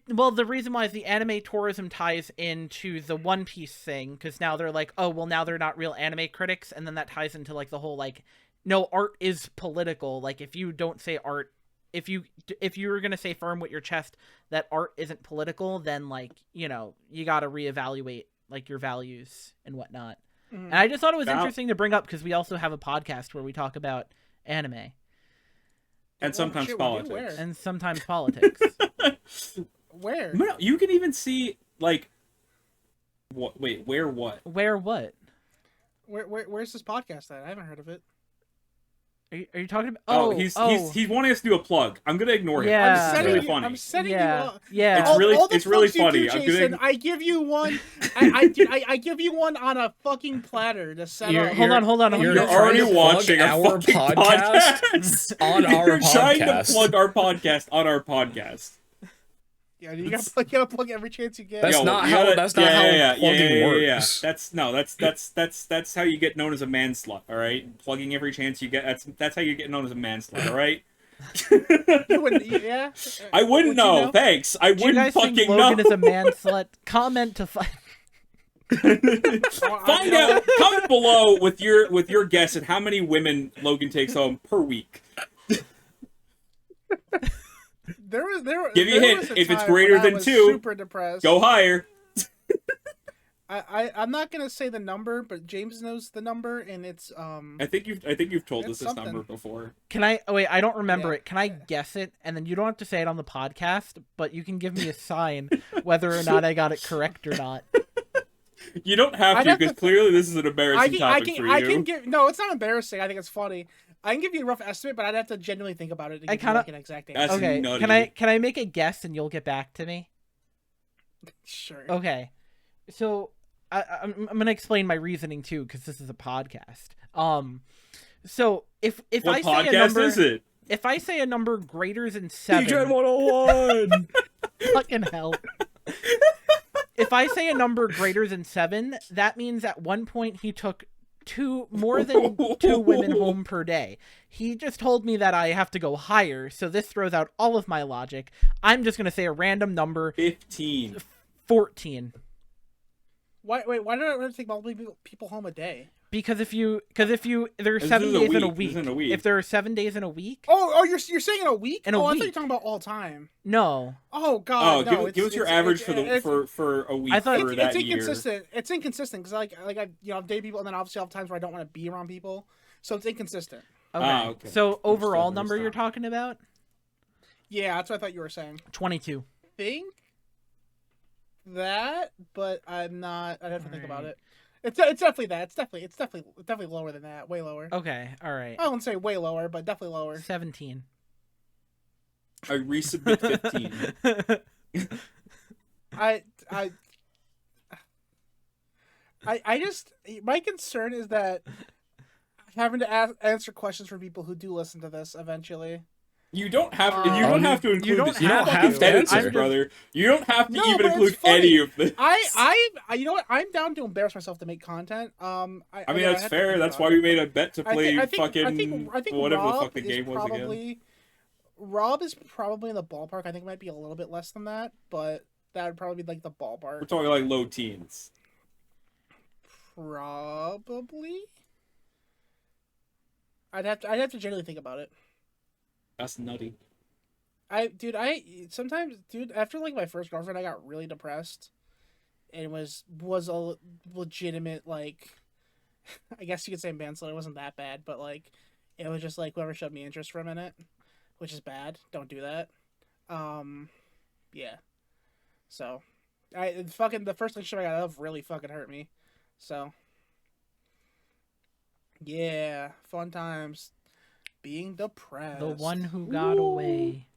Well, the reason why is the anime tourism ties into the One Piece thing, because now they're like, oh, well, now they're not real anime critics, and then that ties into, like, the whole, like, no, art is political. Like, if you don't say art, if you're gonna say firm with your chest that art isn't political, then, like, you know, you gotta reevaluate, like, your values and whatnot. And I just thought it was interesting to bring up, because we also have a podcast where we talk about anime. And sometimes politics. And sometimes politics. Where? No, you can even see, like, what? Wait, where what? Where what? Where's this podcast at? I haven't heard of it. Are you talking about? Oh, he's wanting us to do a plug. I'm gonna ignore him. Yeah. It's really funny. I'm setting you Yeah, up. yeah. It's really funny. Do, Jason, I give you one. I give you one on a fucking platter to set up. Hold on. You're You're trying already to plug watching our fucking podcast on our You're trying to podcast. plug our podcast on our podcast. Yeah, you gotta plug every chance you get. That's Yo, not you how gotta- that's not how plugging works. That's how you get known as a man slut. All right, plugging every chance you get. That's how you get known as a man slut. All right. You wouldn't, yeah. I wouldn't Would you know. know? Thanks. I Do you wouldn't guys think fucking Logan know. is a man slut? Comment to find. Find out. Comment below with your guess at how many women Logan takes home per week. Give you a hint. If it's greater than 2, super depressed. Go higher. I'm not gonna say the number, but James knows the number, and it's I think you've told us It's this something. number before. Can I? Oh wait, I don't remember Yeah. it. Can I guess it? And then you don't have to say it on the podcast, but you can give me a sign whether or not I got it correct or not. You don't have I'd to have because to- clearly this is an embarrassing topic for you. I can give. No, it's not embarrassing. I think it's funny. I can give you a rough estimate, but I'd have to genuinely think about it to give you like an exact answer. That's Okay. nutty. Can I make a guess and you'll get back to me? Sure. Okay. So I'm gonna explain my reasoning too, because this is a podcast. So if What I say a podcast number, is it? if I say a number greater than 7, Degen 101. fucking hell. If I say a number greater than 7, that means at one point he took more than 2 women home per day. He just told me that I have to go higher, so this throws out all of my logic. I'm just gonna say a random number, 15. 14. Why do I have to take multiple people home a day? Because if you there are This 7 is a days in a week. This week. isn't a week. If there are 7 days in a week, Oh, you're saying in a week? In a I thought you were week. talking about all time. No. Oh God, Oh, no. give us your average for a week I thought- for It's that year. inconsistent. It's inconsistent because I I've dated people and then obviously all the times where I don't want to be around people, so it's inconsistent. Okay. Okay. So overall Understood, number you're understood. talking about? Yeah, that's what I thought you were saying. 22. Think that, but I'm not. I'd have to think about Alright. it. It's definitely that. It's definitely lower than that. Way lower. Okay. All right. I wouldn't say way lower, but definitely lower. 17. I resubmit 15. I just my concern is that having to answer questions from people who do listen to this eventually. You don't have to. You don't have to include you don't this. have don't to. have to edit I'm this, just- brother. You don't have to No, even but it's include funny. any of this. I you know what? I'm down to embarrass myself to make content. I mean, I that's have to fair. think That's about why it. we made a bet to play I think whatever Rob the fuck the is game was again. probably, Rob is probably in the ballpark. I think it might be a little bit less than that, but that would probably be like the We're ballpark. talking like low teens. Probably. I'd have to genuinely think about it. That's nutty. Sometimes after like my first girlfriend I got really depressed and was a legitimate, like, I guess you could say manslaughter. It wasn't that bad, but like it was just like whoever showed me interest for a minute, which is bad. Don't do that. Yeah. So the first relationship I got out of really fucking hurt me. So yeah, fun times. Being depressed. The one who got away.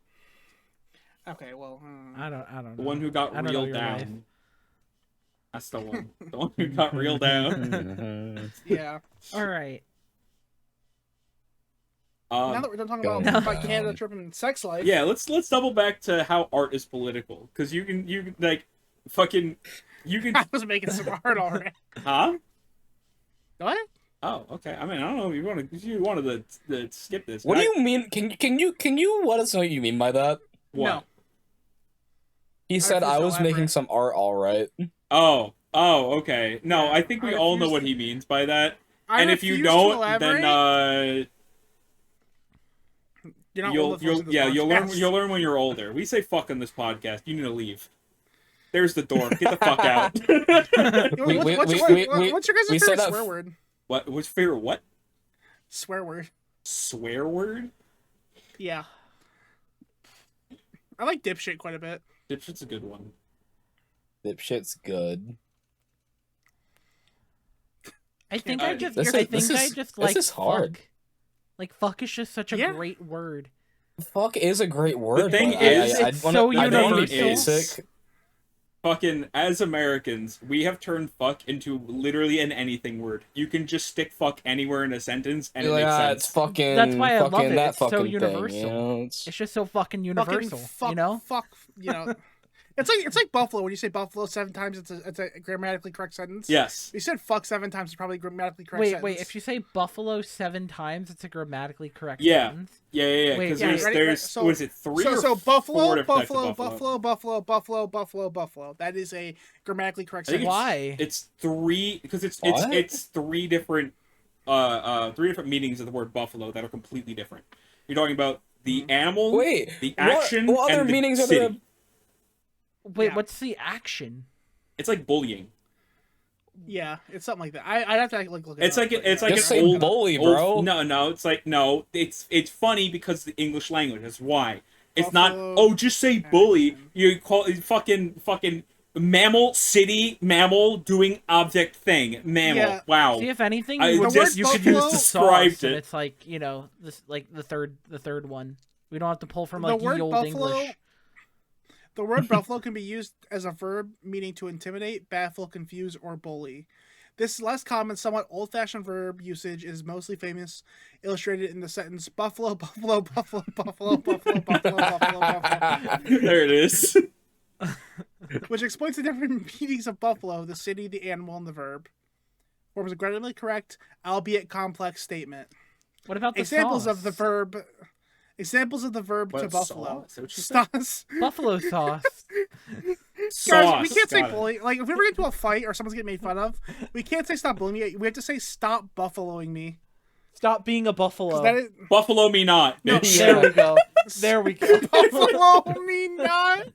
Okay, well, I don't know. The one who got I don't know reeled your down. life. That's the one. The one who got reeled down. Yeah. All right. Now that we're done talking about Canada trip and sex life. Yeah, let's double back to how art is political, because you can like fucking you can. I was making some art already. Huh? What? Oh, okay. I mean, I don't know if you wanted to skip this. What do you mean? Can you let us know what you mean by that? What? No. He said I was making some art, all right. Oh, okay. No, Yeah, I think we all know what he means by that. And if you don't, then you'll learn when you're older. We say fuck on this podcast. You need to leave. There's the door. Get the fuck out. What's your guys' favorite swear word? What? What's your favorite what? Swear word. Swear word? Yeah. I like dipshit quite a bit. Dipshit's a good one. Dipshit's good. I think I just this like is hard. fuck. Like fuck is just such a great word. Fuck is a great word. The thing is, it's so universal. Fucking, as Americans, we have turned fuck into literally an anything word. You can just stick fuck anywhere in a sentence and it makes sense. It's fucking. That's why I love it. That it's so fucking universal. Thing, you know? It's just so fucking universal. Fuck, you know? Fuck. You know. It's like buffalo. When you say buffalo 7 times, it's a grammatically correct sentence. Yes. If you said fuck 7 times, it's probably grammatically correct sentence. Wait. If you say buffalo 7 times, it's a grammatically correct Yeah. sentence. Yeah. Because there's what is it, 3 or 4 buffalo, different types of buffalo. That is a grammatically correct sentence. Why? It's 3 because it's 3 different meanings of the word buffalo that are completely different. You're talking about the animal, the action, what other and the meanings city. are there? Wait, what's the action? It's like bullying. Yeah, it's something like that. I'd have to look it It's up. like it's like Just an say old bully, bro. No. It's like no. It's funny because the English language. That's why. It's Buffalo, not. Oh, just say bully. You call it fucking mammal city mammal doing object thing mammal. Yeah. Wow. See, if anything, I you could just use described sauce, it. and it's like this like the third one. We don't have to pull from The like word ye old buffalo- English. The word buffalo can be used as a verb meaning to intimidate, baffle, confuse, or bully. This less common, somewhat old-fashioned verb usage is mostly famous, illustrated in the sentence buffalo, buffalo, buffalo, buffalo, buffalo, buffalo, buffalo, buffalo. There it is. Which explains the different meanings of buffalo, the city, the animal, and the verb. Forms a grammatically correct, albeit complex statement. What about the Examples sauce? of the verb What, to buffalo. sauce? Is that what you said? Sauce. Buffalo sauce. Guys, we can't say Got it. bully. Like, if we ever get into a fight or someone's getting made fun of, we can't say stop bullying me. We have to say stop buffaloing me. Stop being a buffalo. That is, Buffalo me not, bitch. There we go. There we go. buffalo me not.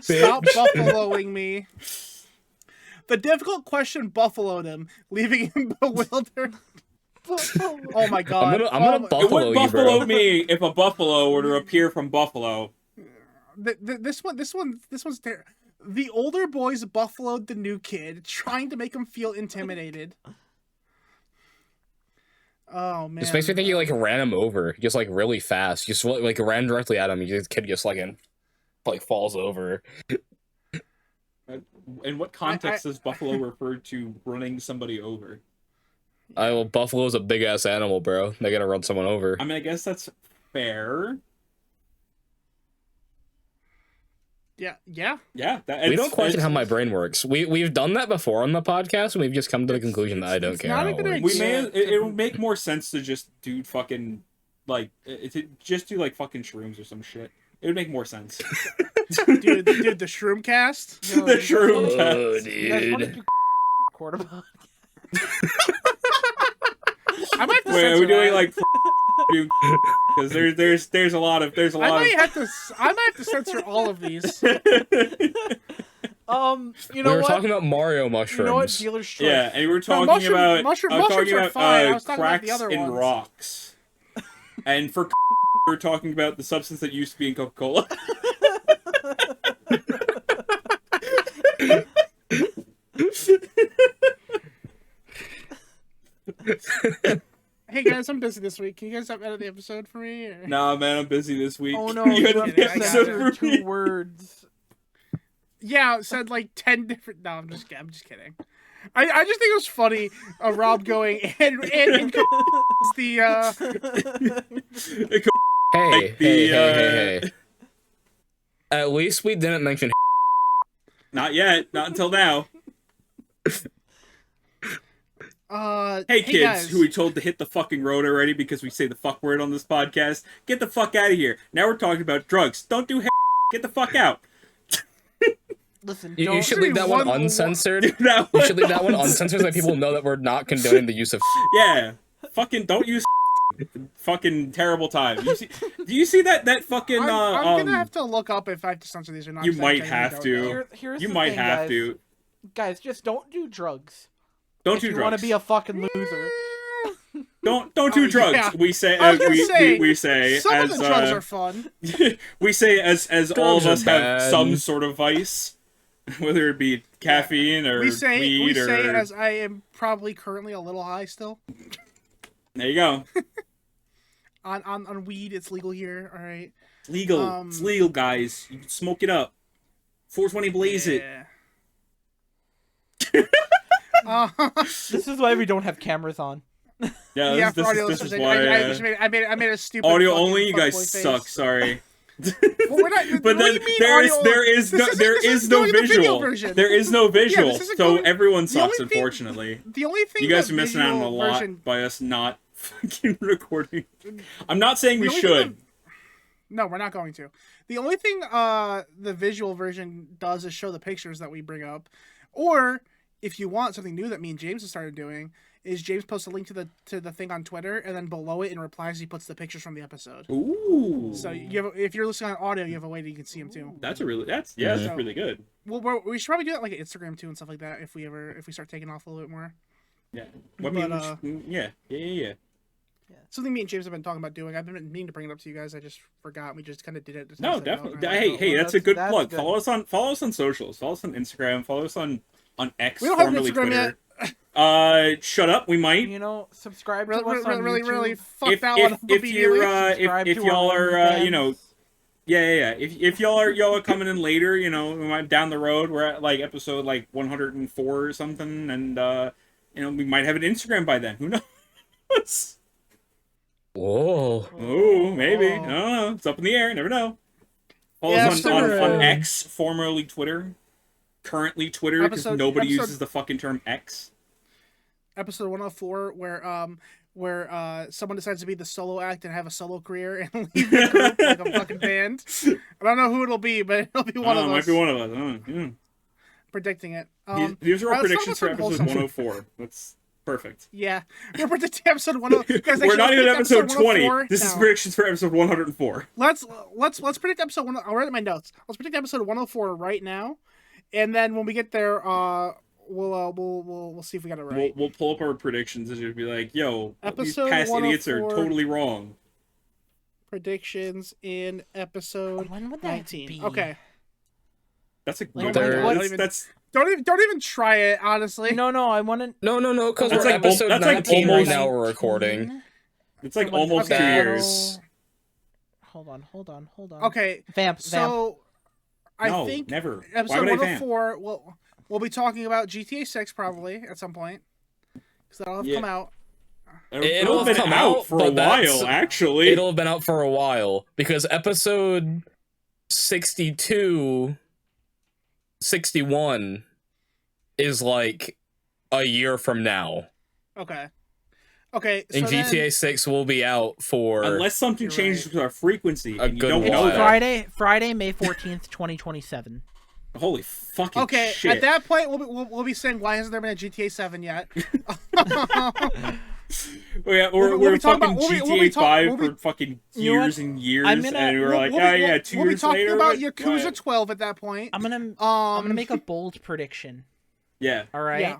Stop buffaloing me. The difficult question buffaloed him, leaving him bewildered. Oh my god. I'm gonna It buffalo would you, buffalo bro. me if a buffalo were to appear from Buffalo. This one's terrible. The older boys buffaloed the new kid, trying to make him feel intimidated. Oh man! This makes me think you like ran him over, just like really fast. Just like ran directly at him. The kid just like falls over. In what context does buffalo refer to running somebody over? Well, buffalo's a big ass animal, bro. They're gonna run someone over. I mean, I guess that's fair. Yeah. Yeah. We don't question how my brain works. We've done that before on the podcast, and we've just come to the conclusion that I don't care. not how a it good works. idea. It would make more sense to just do fucking just do like fucking shrooms or some shit. It would make more sense. Dude, the shroom cast. The shroom Oh, test. dude. Quarterback. I might have to Wait, are we censor doing that. like because there's a lot of I might have to censor all of these. You We know were what? talking about Mario mushrooms. You know what? Dealer's choice. yeah, and we were talking mushroom- about mushrooms are fine. I was talking about the cracks other in ones. rocks, and for we were talking about the substance that used to be in Coca-Cola. Hey guys, I'm busy this week. Can you guys edit the episode for me? Or... Nah, man, I'm busy this week. Oh no! You You edit kidding. the I got episode it. for two me. words. Yeah, it said like 10 different. No, I'm just kidding. I just think it was funny. Rob going and the Hey. At least we didn't mention. Not yet. Not until now. Hey kids, guys. who we told to hit the fucking road already because we say the fuck word on this podcast. Get the fuck out of here. Now we're talking about drugs. Don't do Get the fuck out. Listen, You should leave that one uncensored. You should leave that one uncensored so that people know that we're not condoning the use of. Yeah, fucking don't use. Fucking terrible time. Do you see that fucking? I'm gonna have to look up if I have to censor these or not. You might have to. Here's you the might thing, have guys. to. Guys, just don't do drugs. Don't if do you drugs. Want to be a fucking loser. Don't do drugs. Yeah. We say we say some as of the drugs are fun. we say as all of us have bad. some sort of vice, whether it be caffeine or we say weed or. as I am probably currently a little high still. There you go. on weed, it's legal here. All right. Legal. It's legal, guys. You can smoke it up. 420 blaze it. This is why we don't have cameras on. Yeah, for audio this is listeners, why. I made a stupid Audio fucking only. You guys fuckboy suck. face. Sorry. Well, we're not, But then there is no visual. There is no visual. So everyone sucks, unfortunately. The only thing you guys are missing out on a lot by us not fucking recording. I'm not saying we should. No, we're not going to. The only thing the visual version does is show the pictures that we bring up. Or if you want something new that me and James have started doing, is James posts a link to the thing on Twitter, and then below it in replies he puts the pictures from the episode. Ooh. So if you're listening on audio, you have a way that you can see them too. That's really good. Well, we should probably do that like Instagram too and stuff like that if we start taking off a little bit more. Yeah. Yeah. Something me and James have been talking about doing. I've been meaning to bring it up to you guys. I just forgot. We just kind of did it. No, definitely. Hey, that's a good plug. Good. Follow us on socials. Follow us on Instagram. Follow us on X, we don't have formerly Instagram Twitter. Yet. Shut up. We might. Subscribe to us on YouTube. Really fuck that one up immediately. If y'all are, if y'all are coming in later, we might down the road. We're at like episode 104 or something, and we might have an Instagram by then. Who knows? Whoa. Oh, maybe. I don't know. It's up in the air. Never know. Follow us on X, formerly Twitter. Currently Twitter, because nobody uses the fucking term X. Episode 104, where someone decides to be the solo act and have a solo career and leave the group like a fucking band. I don't know who it'll be, but it'll be one of us. It might be one of us. Yeah. Predicting it. These are our predictions for episode 104. That's perfect. Yeah. We're predicting episode 104. We're not even episode 20. This is predictions for episode 104. Let's predict episode 1. I'll write my notes. Let's predict episode 104 right now. And then when we get there, we'll see if we got it right. We'll pull up our predictions and just be like, "Yo, these past 104 idiots are totally wrong." Predictions in episode when would that 19. be? Okay, that's a Like, that's don't even try it. Honestly, no. I want to. No. Because That's we're like episode that's like 19 right almost- now. We're recording. it's like almost 2 years. Hold on. Okay, Vamp. so I No, think never. Why episode would I vamp? 104. We'll be talking about GTA 6 probably at some point because that'll have come out. It'll have been out for a while, actually. It'll have been out for a while because episode 62, 61 is like a year from now. Okay. And GTA 6 will be out for unless something changes with our frequency, and you good don't while. know that. Friday, May 14th, 2027. Holy fucking okay, shit! at that point, we'll be saying, why hasn't there been a GTA 7 yet? We're fucking we'll be GTA 5 for fucking years and years, and we're like, 2 we'll years later. We'll be talking about Yakuza 12 at that point. I'm gonna make a bold prediction. Yeah. All right. Yeah.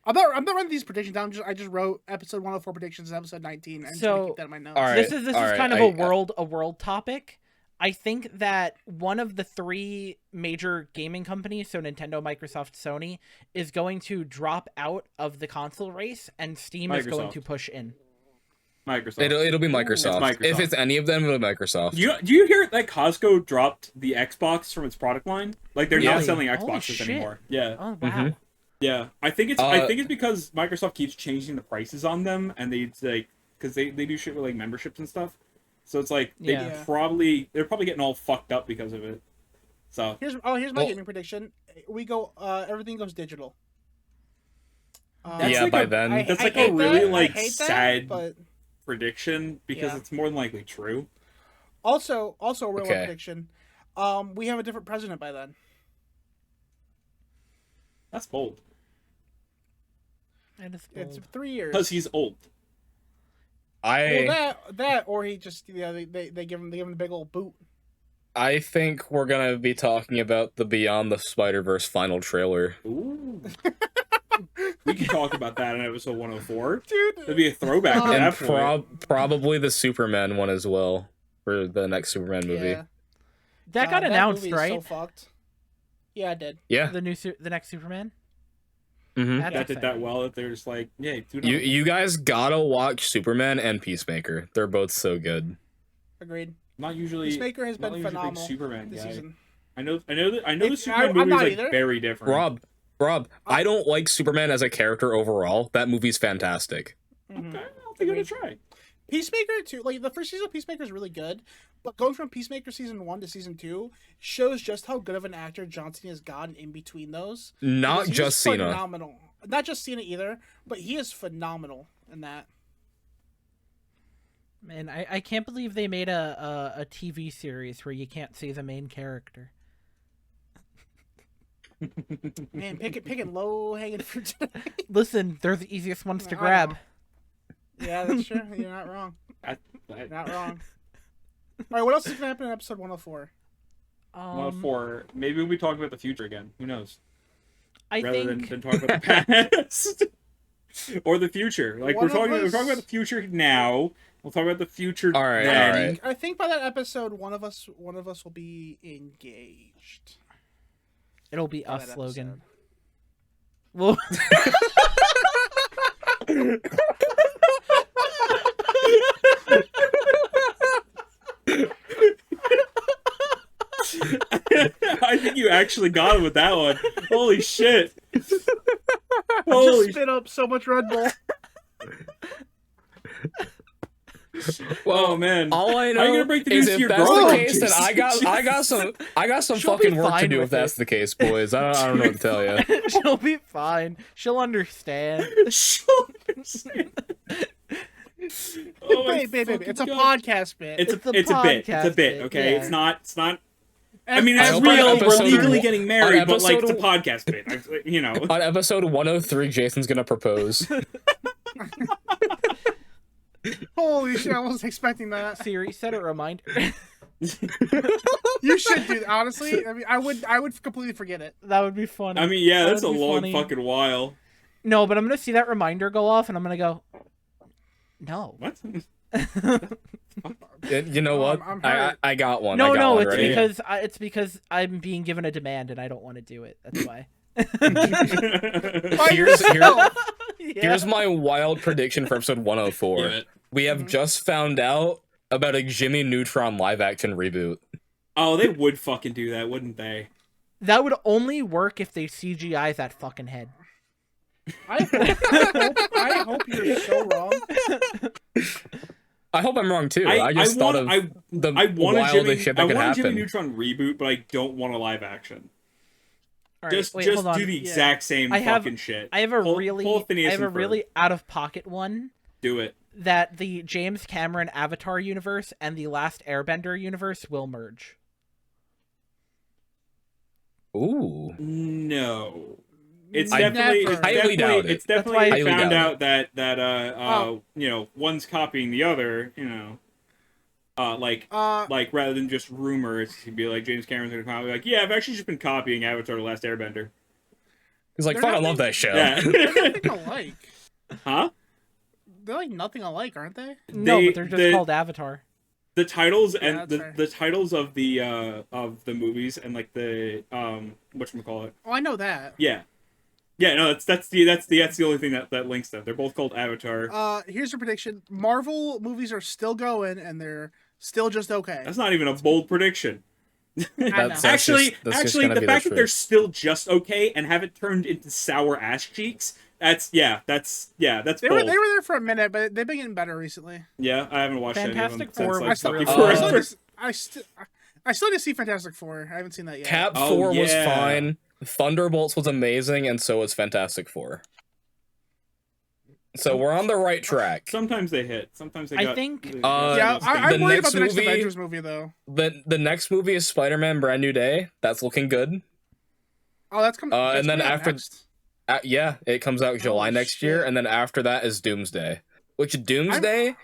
I'm not writing these predictions down. I just wrote episode 104 predictions, episode 19. I'm just gonna keep that in my notes. All right, this is kind of a world topic. I think that one of the 3 major gaming companies, so Nintendo, Microsoft, Sony, is going to drop out of the console race, and Steam is going to push in. Microsoft. It'll be Microsoft. It's Microsoft. If it's any of them, it'll be Microsoft. Do you hear that Costco dropped the Xbox from its product line? Like they're not Really? selling Holy Xboxes shit. anymore. Yeah. Oh wow. Mhm. Yeah. I think it's because Microsoft keeps changing the prices on them, and they like because they do shit with like memberships and stuff. So it's like Yeah. they're probably getting all fucked up because of it. So Here's my gaming prediction. Everything goes digital. That's Yeah, like by a- then. that's like hate a really that. I like hate that, sad but prediction because Yeah. it's more than likely true. also a real world Okay. prediction. We have a different president by then. That's bold That is It's bold. 3 years. because he's old. Well, that or he just they give him the big old boot. I think we're gonna be talking about the Beyond the Spider-Verse final trailer. Ooh. We can talk about that in episode 104. Dude, That'd be a throwback to And that point. probably the Superman one as well for the next Superman movie. yeah. That got announced, movie is right? So fucked. Yeah, it did. Yeah. The next Superman. Mm-hmm. That's That did that exciting. well that they're just like, yeah, dude. You guys gotta watch Superman and Peacemaker. They're both so good. Agreed. not usually. Peacemaker has not been usually a big phenomenal Superman this guy. season. I know the It's- Superman I'm movie not is either. like very different. Rob, I don't like Superman as a character overall. That movie's fantastic. Mhm. Okay, I'll give it a try. Peacemaker too. Like the first season of Peacemaker is really good, but going from Peacemaker season 1 to season 2 shows just how good of an actor John Cena has gotten in between those. Not Because he just is Cena. Phenomenal. Not just Cena either, but he is phenomenal in that. Man, I can't believe they made a TV series where you can't see the main character. Man, picking low hanging fruit today. Listen, they're the easiest ones to I grab. know. Yeah, that's true. You're not wrong. I- Not wrong. All right, what else is gonna happen in episode 104? Well, for maybe we'll be talking about the future again. Who knows? I Rather think than talk about the past or the future. Like we're talking about the future now. We'll talk about the future All right, then. all right. I think by that episode, one of us will be engaged. it'll be by us, that Logan. episode. Well, I think you actually got him with that one. Holy shit! Just Holy spit up so much Red Bull. Oh man! All I How you know gonna break the is news to if your that's girl? the case, then Jesus. I got some She'll fucking be work to fine do if with that's it. the case, boys. I don't know what to tell you. she'll be fine. She'll understand. Oh my Babe, fucking it's a God. podcast bit. It's It's a a bit. It's a podcast bit. bit, Okay, yeah. it's not. And I mean, I it's hope on real. We're episode legally one- getting married, on but like it's a episode- podcast bit. You know. On episode 103, Jason's gonna propose. holy shit, I wasn't expecting that. Siri, set a reminder. You should do that, honestly. I mean, I would completely forget it. That would be funny. I mean, yeah, That that's a would be long funny. fucking while. No, but I'm gonna see that reminder go off, and I'm gonna go. No. What? You know what? I'm hurt. I got one. No, I got no, one it's ready. because I'm being given a demand and I don't want to do it. That's why. By Here's- yourself. Yeah. Here's my wild prediction for episode 104. Damn it. We have just found out about a Jimmy Neutron live action reboot. Oh, they would fucking do that, wouldn't they? That would only work if they CGI that fucking head. I hope you're so wrong. I hope I'm wrong too. I just thought of the I want a wildest Jimmy, shit I that could want a Jimmy happen. Neutron reboot, but I don't want a live action. All right, Just wait, just hold on. do the exact same I have- fucking shit. I have a Pull really Phineas and Ferb. out of pocket one Do it. that the James Cameron Avatar universe and the Last Airbender universe will merge. Ooh. No. It's I definitely never- it's Highly definitely doubt it. it's That's definitely why I doubt found out it. that Oh. you know, one's copying the other, you know. Like rather than just rumors, he'd be like James Cameron's gonna come out and be like, yeah, I've actually just been copying Avatar: The Last Airbender. He's like, They're fuck, I not love that show. Yeah. they're nothing alike. Huh? They're like nothing alike, aren't they? No, They- but they're just the- called Avatar. The titles Yeah, and that's the, fair. the titles of the movies and like the whatchamacallit. Oh, I know that. Yeah. Yeah, no, that's the only thing that links them. They're both called Avatar. Here's your prediction: Marvel movies are still going, and they're still just okay. That's not even a bold prediction. That's Actually, just gonna the be fact the that they're truth. still just okay and haven't turned into sour ass cheeks. That's They were bold. there for a minute, but they've been getting better recently. Yeah, I haven't watched Fantastic any of Four them was since like really Bucky good. Forrest. I still need to see Fantastic Four. I haven't seen that yet. Cap Oh, 4 was yeah. fine. Thunderbolts was amazing, and so was Fantastic Four. So we're on the right track. Sometimes they hit. Sometimes they. I got, think- they- Yeah, I'm The worried next about the next movie- Avengers movie though. The next movie is Spider-Man: Brand New Day. That's looking good. Oh, that's coming. And then after- next. Yeah, it comes out July next year, shit. and then after that is Doomsday. Which Doomsday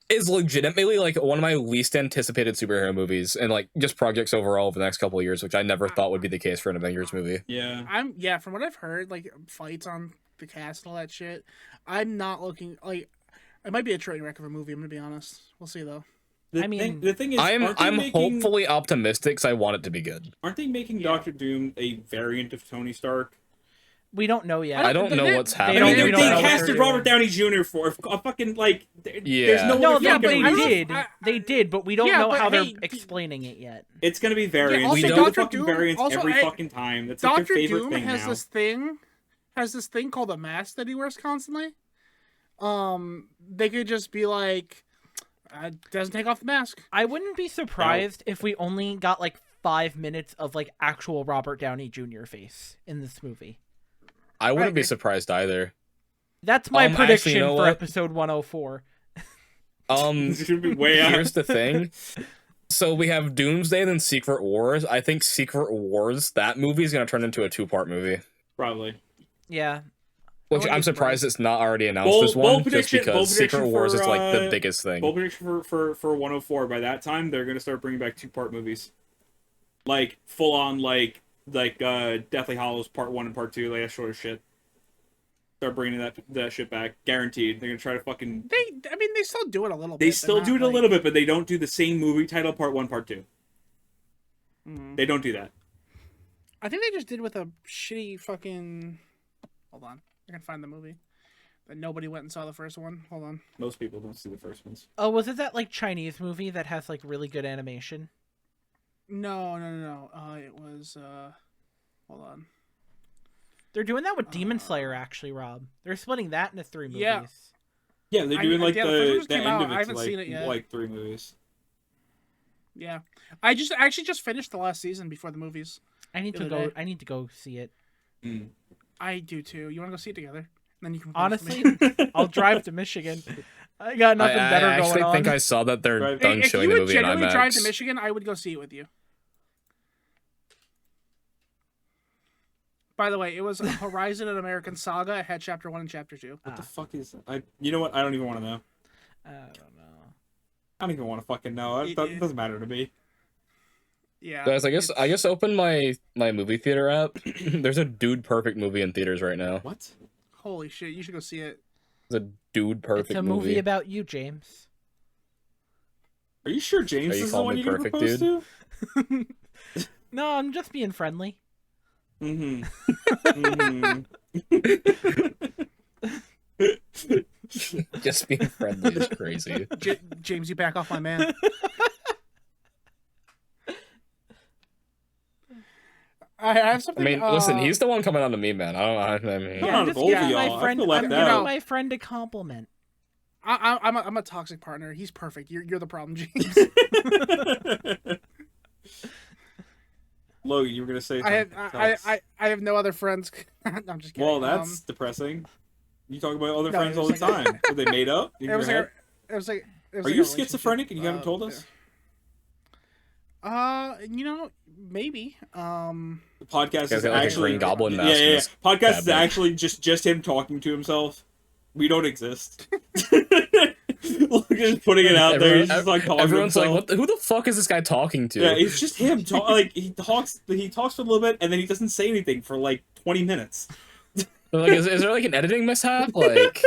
is legitimately like one of my least anticipated superhero movies, and like just projects overall over the next couple of years, which I never thought would be the case for an Avengers movie. Yeah. From what I've heard, like fights on the cast and all that shit. I'm not looking like it might be a train wreck of a movie. I'm gonna be honest. We'll see though. The I mean, thing is, I'm aren't they making, hopefully optimistic because I want it to be good. Aren't they making Doctor Doom a variant of Tony Stark? We don't know yet. I don't know what's They I happening. mean, don't- they we don't know what casted they're Robert doing. Downey Jr. for a fucking like. There's Yeah. no, No, other yeah, fucking but they I don't know reason. if- did. They did, but we don't Yeah, know but how they're hey, explaining it yet. It's gonna be variants. also we do the Dr. fucking Doom- variants also, every I- fucking time. That's like Doctor their favorite Doom thing has now. this thing called a mask that he wears constantly. They could just be like, doesn't take off the mask. I wouldn't be surprised if we only got like 5 minutes of like actual Robert Downey Jr. face in this movie. I wouldn't be agree. surprised either. That's my Actually, prediction you know for what? episode 104. It's gonna be way out. Here's the thing. So we have Doomsday and then Secret Wars. I think Secret Wars, that movie is going to turn into a 2-part movie. Probably. Yeah. Which wouldn't I'm be surprised surprised. it's not already announced Bold- this one, bold just prediction- bold because Secret prediction Wars for, is like the uh, biggest thing. Bold prediction for 104. By that time, they're gonna start bringing back 2-part movies, like full on like Deathly Hallows Part 1 and Part 2, like that sort of shit. Start bringing that shit back, guaranteed. They're gonna try to fucking. They still do it a little bit. They but still not, do it a like- little bit, but they don't do the same movie title Part 1, Part 2. Mhm. They don't do that. I think they just did with a shitty fucking. Hold on, I can find the movie. That nobody went and saw the first one. Hold on. Most people don't see the first ones. Oh, was it that like Chinese movie that has like really good animation? No. It was. Hold on. They're doing that with Demon Slayer, actually, Rob. They're splitting that into 3 movies. Yeah. Yeah, they're doing like yeah, the first one the just came end out. of I it to haven't seen it like yet. like 3 movies. Yeah, I actually just finished the last season before the movies. I need The to other go. day. I need to go see it. Mm. I do too. You want to go see it together? And then you can. Honestly, I'll drive to Michigan. I got nothing better I actually going on. think I saw that they're Right. done if showing you the would movie in genuinely drive to IMAX. Michigan, I would go see it with you. By the way, it was Horizon and American Saga. It had Chapter 1 and Chapter 2. What the fuck is that? You know what? I don't even want to know. I don't know. I don't even want to fucking know. It doesn't matter to me. Yeah. Guys, I it's- just opened my movie theater app. There's a Dude Perfect movie in theaters right now. What? Holy shit! You should go see it. It's a Dude Perfect It's a movie about you, James. Are you sure James Are you is the calling one me you're gonna perfect, propose dude? to? No, I'm just being friendly. Mm-hmm. Just being friendly is crazy. James, you back off my man. I have I something. mean, listen, he's the one coming on to me, man. I mean, Come Yeah, on, I'm just both of giving y'all. my I friend. feel left I'm out. giving my friend a compliment. I'm a toxic partner. He's perfect. You're the problem, James. Logan, you were gonna say something. I have no other friends. No, I'm just kidding. Well, that's depressing. You talk about other No, friends it all was the like time. Were they made up? In it your was head? like it was like. It was Are like you a relationship, schizophrenic and you haven't told us? Maybe. The podcast Guys is got, like, a actually Green Goblin yeah, mask in yeah. his Podcast is cabinet. actually just him talking to himself. We don't exist. Logan's putting it out there. He's just like talking everyone's to like, himself. who the fuck is this guy talking to? Yeah, it's just him. Like he talks for a little bit, and then he doesn't say anything for like 20 minutes. They're like, is there like an editing mishap? Like,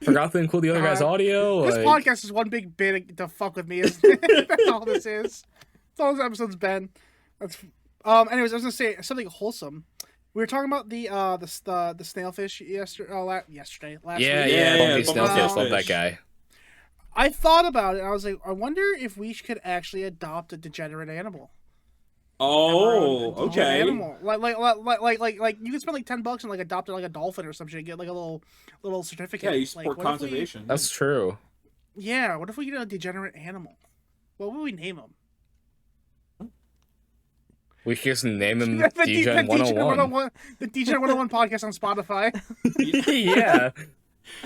forgot to include the other guy's audio? This Like, podcast is one big bit to fuck with me. Isn't it? That's all this is. That's all this episode's been. That's. Anyways, I was gonna say something wholesome. We were talking about the snailfish yesterday. Yesterday, last Yeah, week. yeah, Bumpy Bumpy Snailfish, love that Snailfish. guy. I thought about it. And I was like, I wonder if we could actually adopt a degenerate animal. Oh, Have our own degenerate okay. Animal. Like you could spend like $10 and like adopt like a dolphin or some shit, get like a little certificate. Yeah, you Like, support what if we- conservation. That's true. Yeah, what if we get a degenerate animal? What would we name him? We could just name him The Degen 101. The Degen 101 podcast on Spotify. Yeah.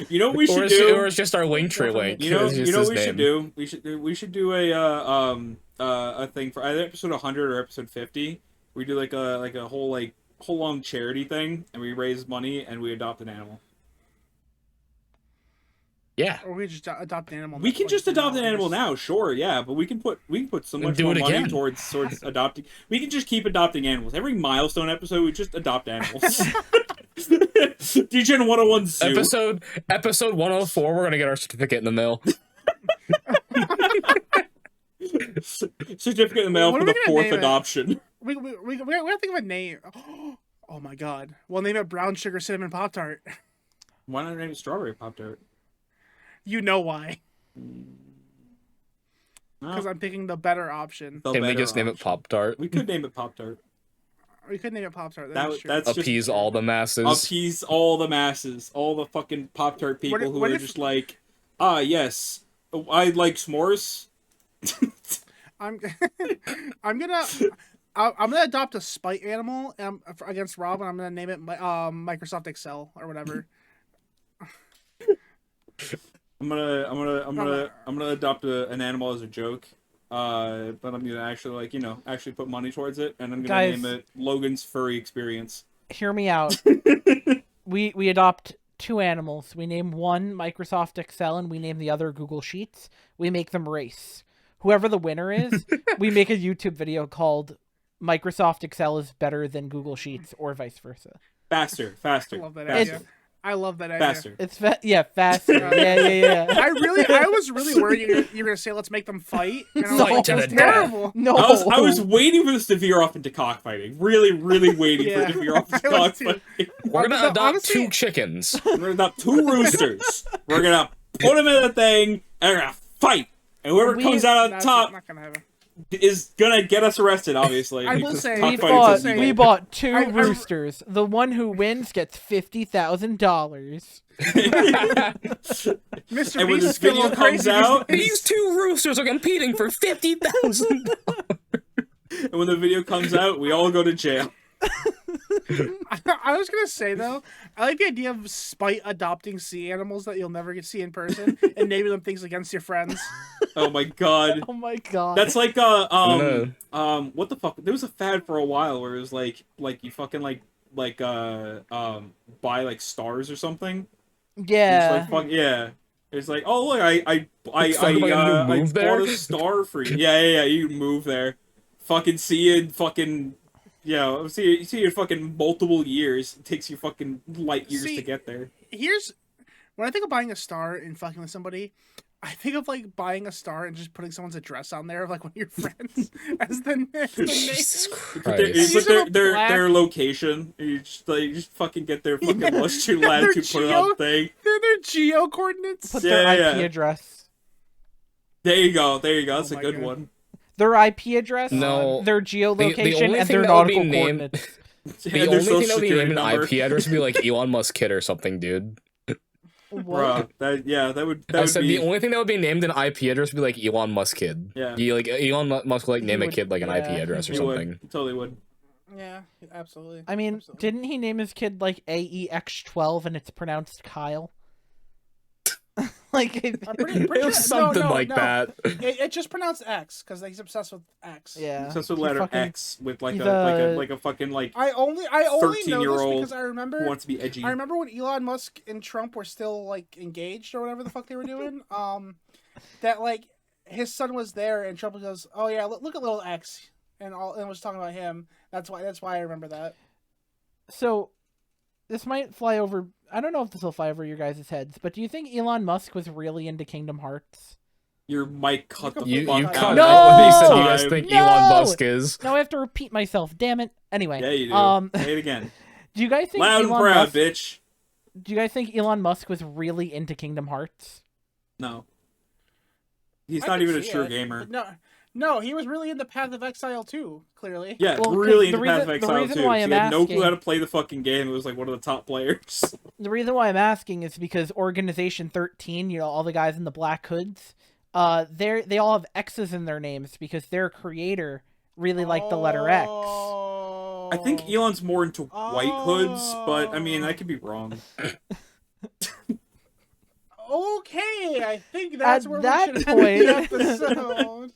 You know what we Or should it's, do? or it's just our link tree link. You know It's just what his we should name. do? We should do a thing for either episode 100 or episode 50. We do like a whole long charity thing, and we raise money and we adopt an animal. Yeah. Or we just adopt an animal. We can just adopt an animal $20. now, sure, yeah, but we can put so much do more it money again. towards adopting. We can just keep adopting animals. Every milestone episode, we just adopt animals. Degen 101 Zoo. Episode 104, we're gonna get our certificate in the mail. Certificate in the mail What for are we the gonna 4th name it? adoption. We have to think of a name. Oh my god. We'll name it Brown Sugar Cinnamon Pop Tart. Why not name it Strawberry Pop-Tart? You know why? No, Because I'm picking the better option. the Can we better just name it option. Pop Tart? We could name it Pop-Tart. We could name it Pop Tart. That's Appease just all the masses. appease all the masses, all the fucking Pop-Tart people who what are if- just like, yes, I like s'mores. I'm I'm gonna adopt a spite animal against Rob, and I'm gonna name it Microsoft Excel or whatever. I'm gonna adopt an animal as a joke, but I'm gonna actually actually put money towards it, and I'm gonna Guys. name it Logan's Furry Experience. Hear me out. We adopt two animals. We name one Microsoft Excel and we name the other Google Sheets. We make them race. Whoever the winner is, we make a YouTube video called Microsoft Excel is better than Google Sheets or vice versa. Faster. I love that faster, idea. I love that idea. faster. It's faster. Yeah. I was really worried you were gonna say let's make them fight. And I was Fight like, to that's the death. terrible. No. I was waiting for this to veer off into cockfighting. Really waiting for it to veer off into I was too. cockfighting. We're gonna No, adopt honestly- 2 chickens. We're gonna adopt 2 roosters. We're gonna put them in a thing, and we're gonna fight. And whoever comes out on That's top not gonna happen. is gonna get us arrested, obviously. I will because say- cockfighting's say- illegal. We bought two I- roosters. The one who wins gets $50,000. Mr. And when Beast this is getting a video little comes crazy. out, These 2 roosters are competing for $50,000. and when the video comes out, we all go to jail. I was gonna say though, I like the idea of Spite adopting sea animals that you'll never get to see in person and naming them things against your friends. Oh my god. Oh my god. That's like No. what the fuck? There was a fad for a while where it was like you fucking buy like stars or something. yeah. It's like fuck yeah. It's like, oh look, I Fucking like a new move bought there? a star for you. Yeah. You can move there. Fucking see you in fucking see you in fucking multiple years. It takes you fucking light years See, to get there. Here's when I think of buying a star and fucking with somebody, I think of like buying a star and just putting someone's address on there of like one of your friends as the name. Jesus You Christ. put Use their a black- their location. You just fucking get their fucking Yeah. longitude, Their latitude, put it on geo- thing. They're their geo coordinates. Put Yeah, their IP yeah. address. There you go. That's Oh a my good God. one. Their IP address, No. their The geolocation, only and thing their that would be nautical named- coordinates. The And their only social thing that would be security named an number. IP address would be like Elon Musk kid or something, dude. What? Bruh, that would I said be the only thing that would be named an IP address would be like Elon Musk kid. Yeah. Elon Musk would like name a would- kid like an IP yeah, address or he would. something. He totally would. Yeah, absolutely. I mean, Absolutely. didn't he name his kid like AEX12 and it's pronounced Kyle? Like, I'm pretty It sure- was something no, like no. that. It just pronounced X because he's obsessed with X. yeah. So it's a he letter fucking- X with like he's a fucking like I only know this 13-year-old because I remember who wants to be edgy. I remember when Elon Musk and Trump were still like engaged or whatever the fuck they were doing. That like his son was there and Trump goes, "Oh yeah, look at little X," and was talking about him. That's why I remember that. So, this might fly over. I don't know if this will fly over your guys' heads, but do you think Elon Musk was really into Kingdom Hearts? Your mic cut the You fuck cut out. No! out when he said you Time. guys think No! Elon Musk is. Now I have to repeat myself. Damn it. Anyway. Yeah, you do. Say it again. Do you guys think Loud and Elon proud, Musk? bitch. Do you guys think Elon Musk was really into Kingdom Hearts? No. He's I not can even a see true it. gamer. No, he was really in the Path of Exile too. Clearly. Yeah, Well, 'cause really the into Path of reason- the Exile reason too. why He I'm had no clue asking- how to play the fucking game. It was like one of the top players. The reason why I'm asking is because Organization 13, you know, all the guys in the black hoods, they all have X's in their names because their creator really liked the letter X. Oh. I think Elon's more into white hoods, but I mean, I could be wrong. Okay, I think that's At where that we should point- end the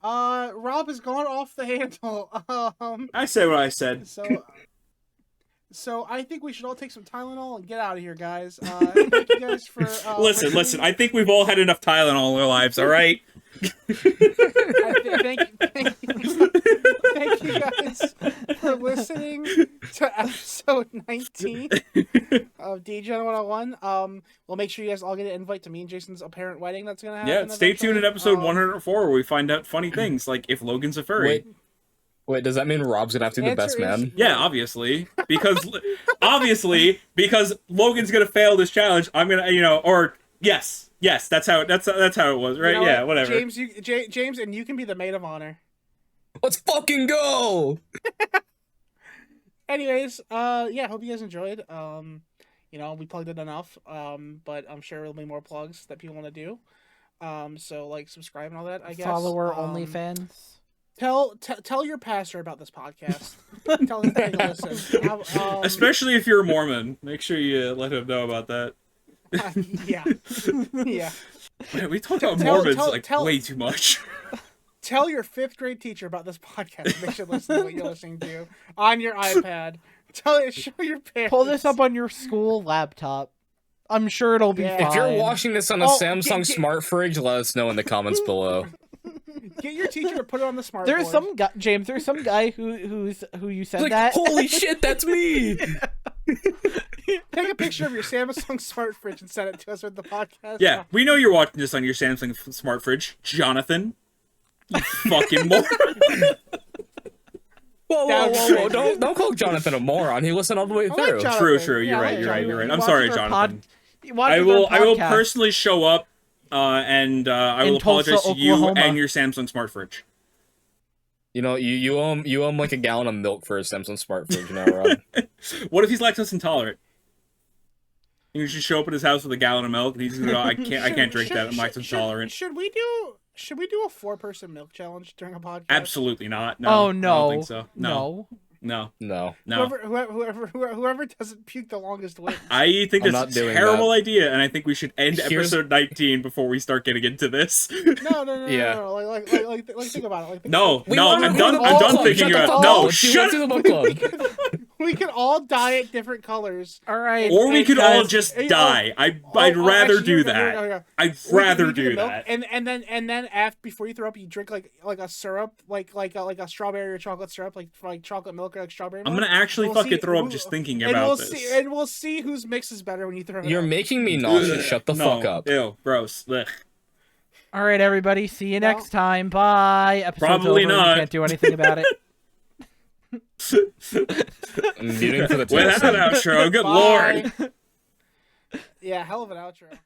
episode. Rob has gone off the handle. I said what I said. So I think we should all take some Tylenol and get out of here, guys. Thank you guys for Listen. I think we've all had enough Tylenol in our lives. All right. Thank you guys for listening to episode 19 of Degen 101. We'll make sure you guys all get an invite to me and Jason's apparent wedding that's gonna happen. Yeah. Stay tuned in eventually. episode 104 where we find out funny things like if Logan's a furry. Wait, does that mean Rob's gonna have to be the best Answer is man? Yeah, obviously, because Logan's gonna fail this challenge. I'm gonna, or yes, that's how it was, right? You know yeah, what? whatever. James, and you can be the maid of honor. Let's fucking go! Anyways, yeah, hope you guys enjoyed. We plugged it enough. But I'm sure there'll be more plugs that people want to do. So like subscribe and all that, I guess. Follower OnlyFans. Tell your pastor about this podcast. Tell him to listen. Especially if you're a Mormon, make sure you let him know about that. Yeah. Man, we talk about Mormons tell- way too much. Tell your 5th grade teacher about this podcast. Make sure to listen to what you're listening to on your iPad. Show your parents. Pull this up on your school laptop. I'm sure it'll be Yeah. fine. If you're watching this on a Oh, Samsung smart fridge, let us know in the comments below. Get your teacher to put it on the smart There's board. some guy, James. There's some guy who you said Like, that. holy shit, that's me! Take a picture of your Samsung smart fridge and send it to us with the podcast. Yeah, we know you're watching this on your Samsung smart fridge, Jonathan. You fucking moron. Whoa, don't call Jonathan a moron. He listened all the way like through. Jonathan. True. Yeah, You're right. I'm Watch sorry, our Jonathan. watch I our will podcast. personally show up, and I will In Tulsa, apologize to you Oklahoma. and your Samsung smart fridge. You know, you owe him like a gallon of milk for a Samsung smart fridge now, Rob. What if he's lactose intolerant? You should show up at his house with a gallon of milk, and he's gonna go, I can't drink that. I'm lactose intolerant. Should we do a 4-person milk challenge during a podcast? Absolutely not. No. Oh no! I don't think so. No. No. Whoever doesn't puke the longest wins. I think I'm that's not a doing terrible idea, and I think we should end Here's- episode 19 before we start getting into this. No. Yeah. Like think about it. Like, think No, We no, wanna I'm go done. to the I'm book done club. thinking Shut the about. fuck No, up. Let's shut. do the book club. we can all die at different colors. All right. Or we hey, could all guys, just Hey, die. I'd rather actually, do here we go, that. here we go. I'd We rather can do the milk, that. and then after before you throw up, you drink like a syrup, like a strawberry or chocolate syrup, like chocolate milk or like strawberry milk. I'm gonna actually We'll fucking see throw up who- just thinking and about we'll this. see, we'll see whose mix is better when you throw it. You're up. making me nauseous. Shut the No, fuck up. Ew, gross. Ugh. All right, everybody. See you Well- next time. Bye. Episode's Probably over. not. You can't do anything about it. I'm muting for the Well, that's an tail. outro. Good Bye. lord. Yeah, hell of an outro.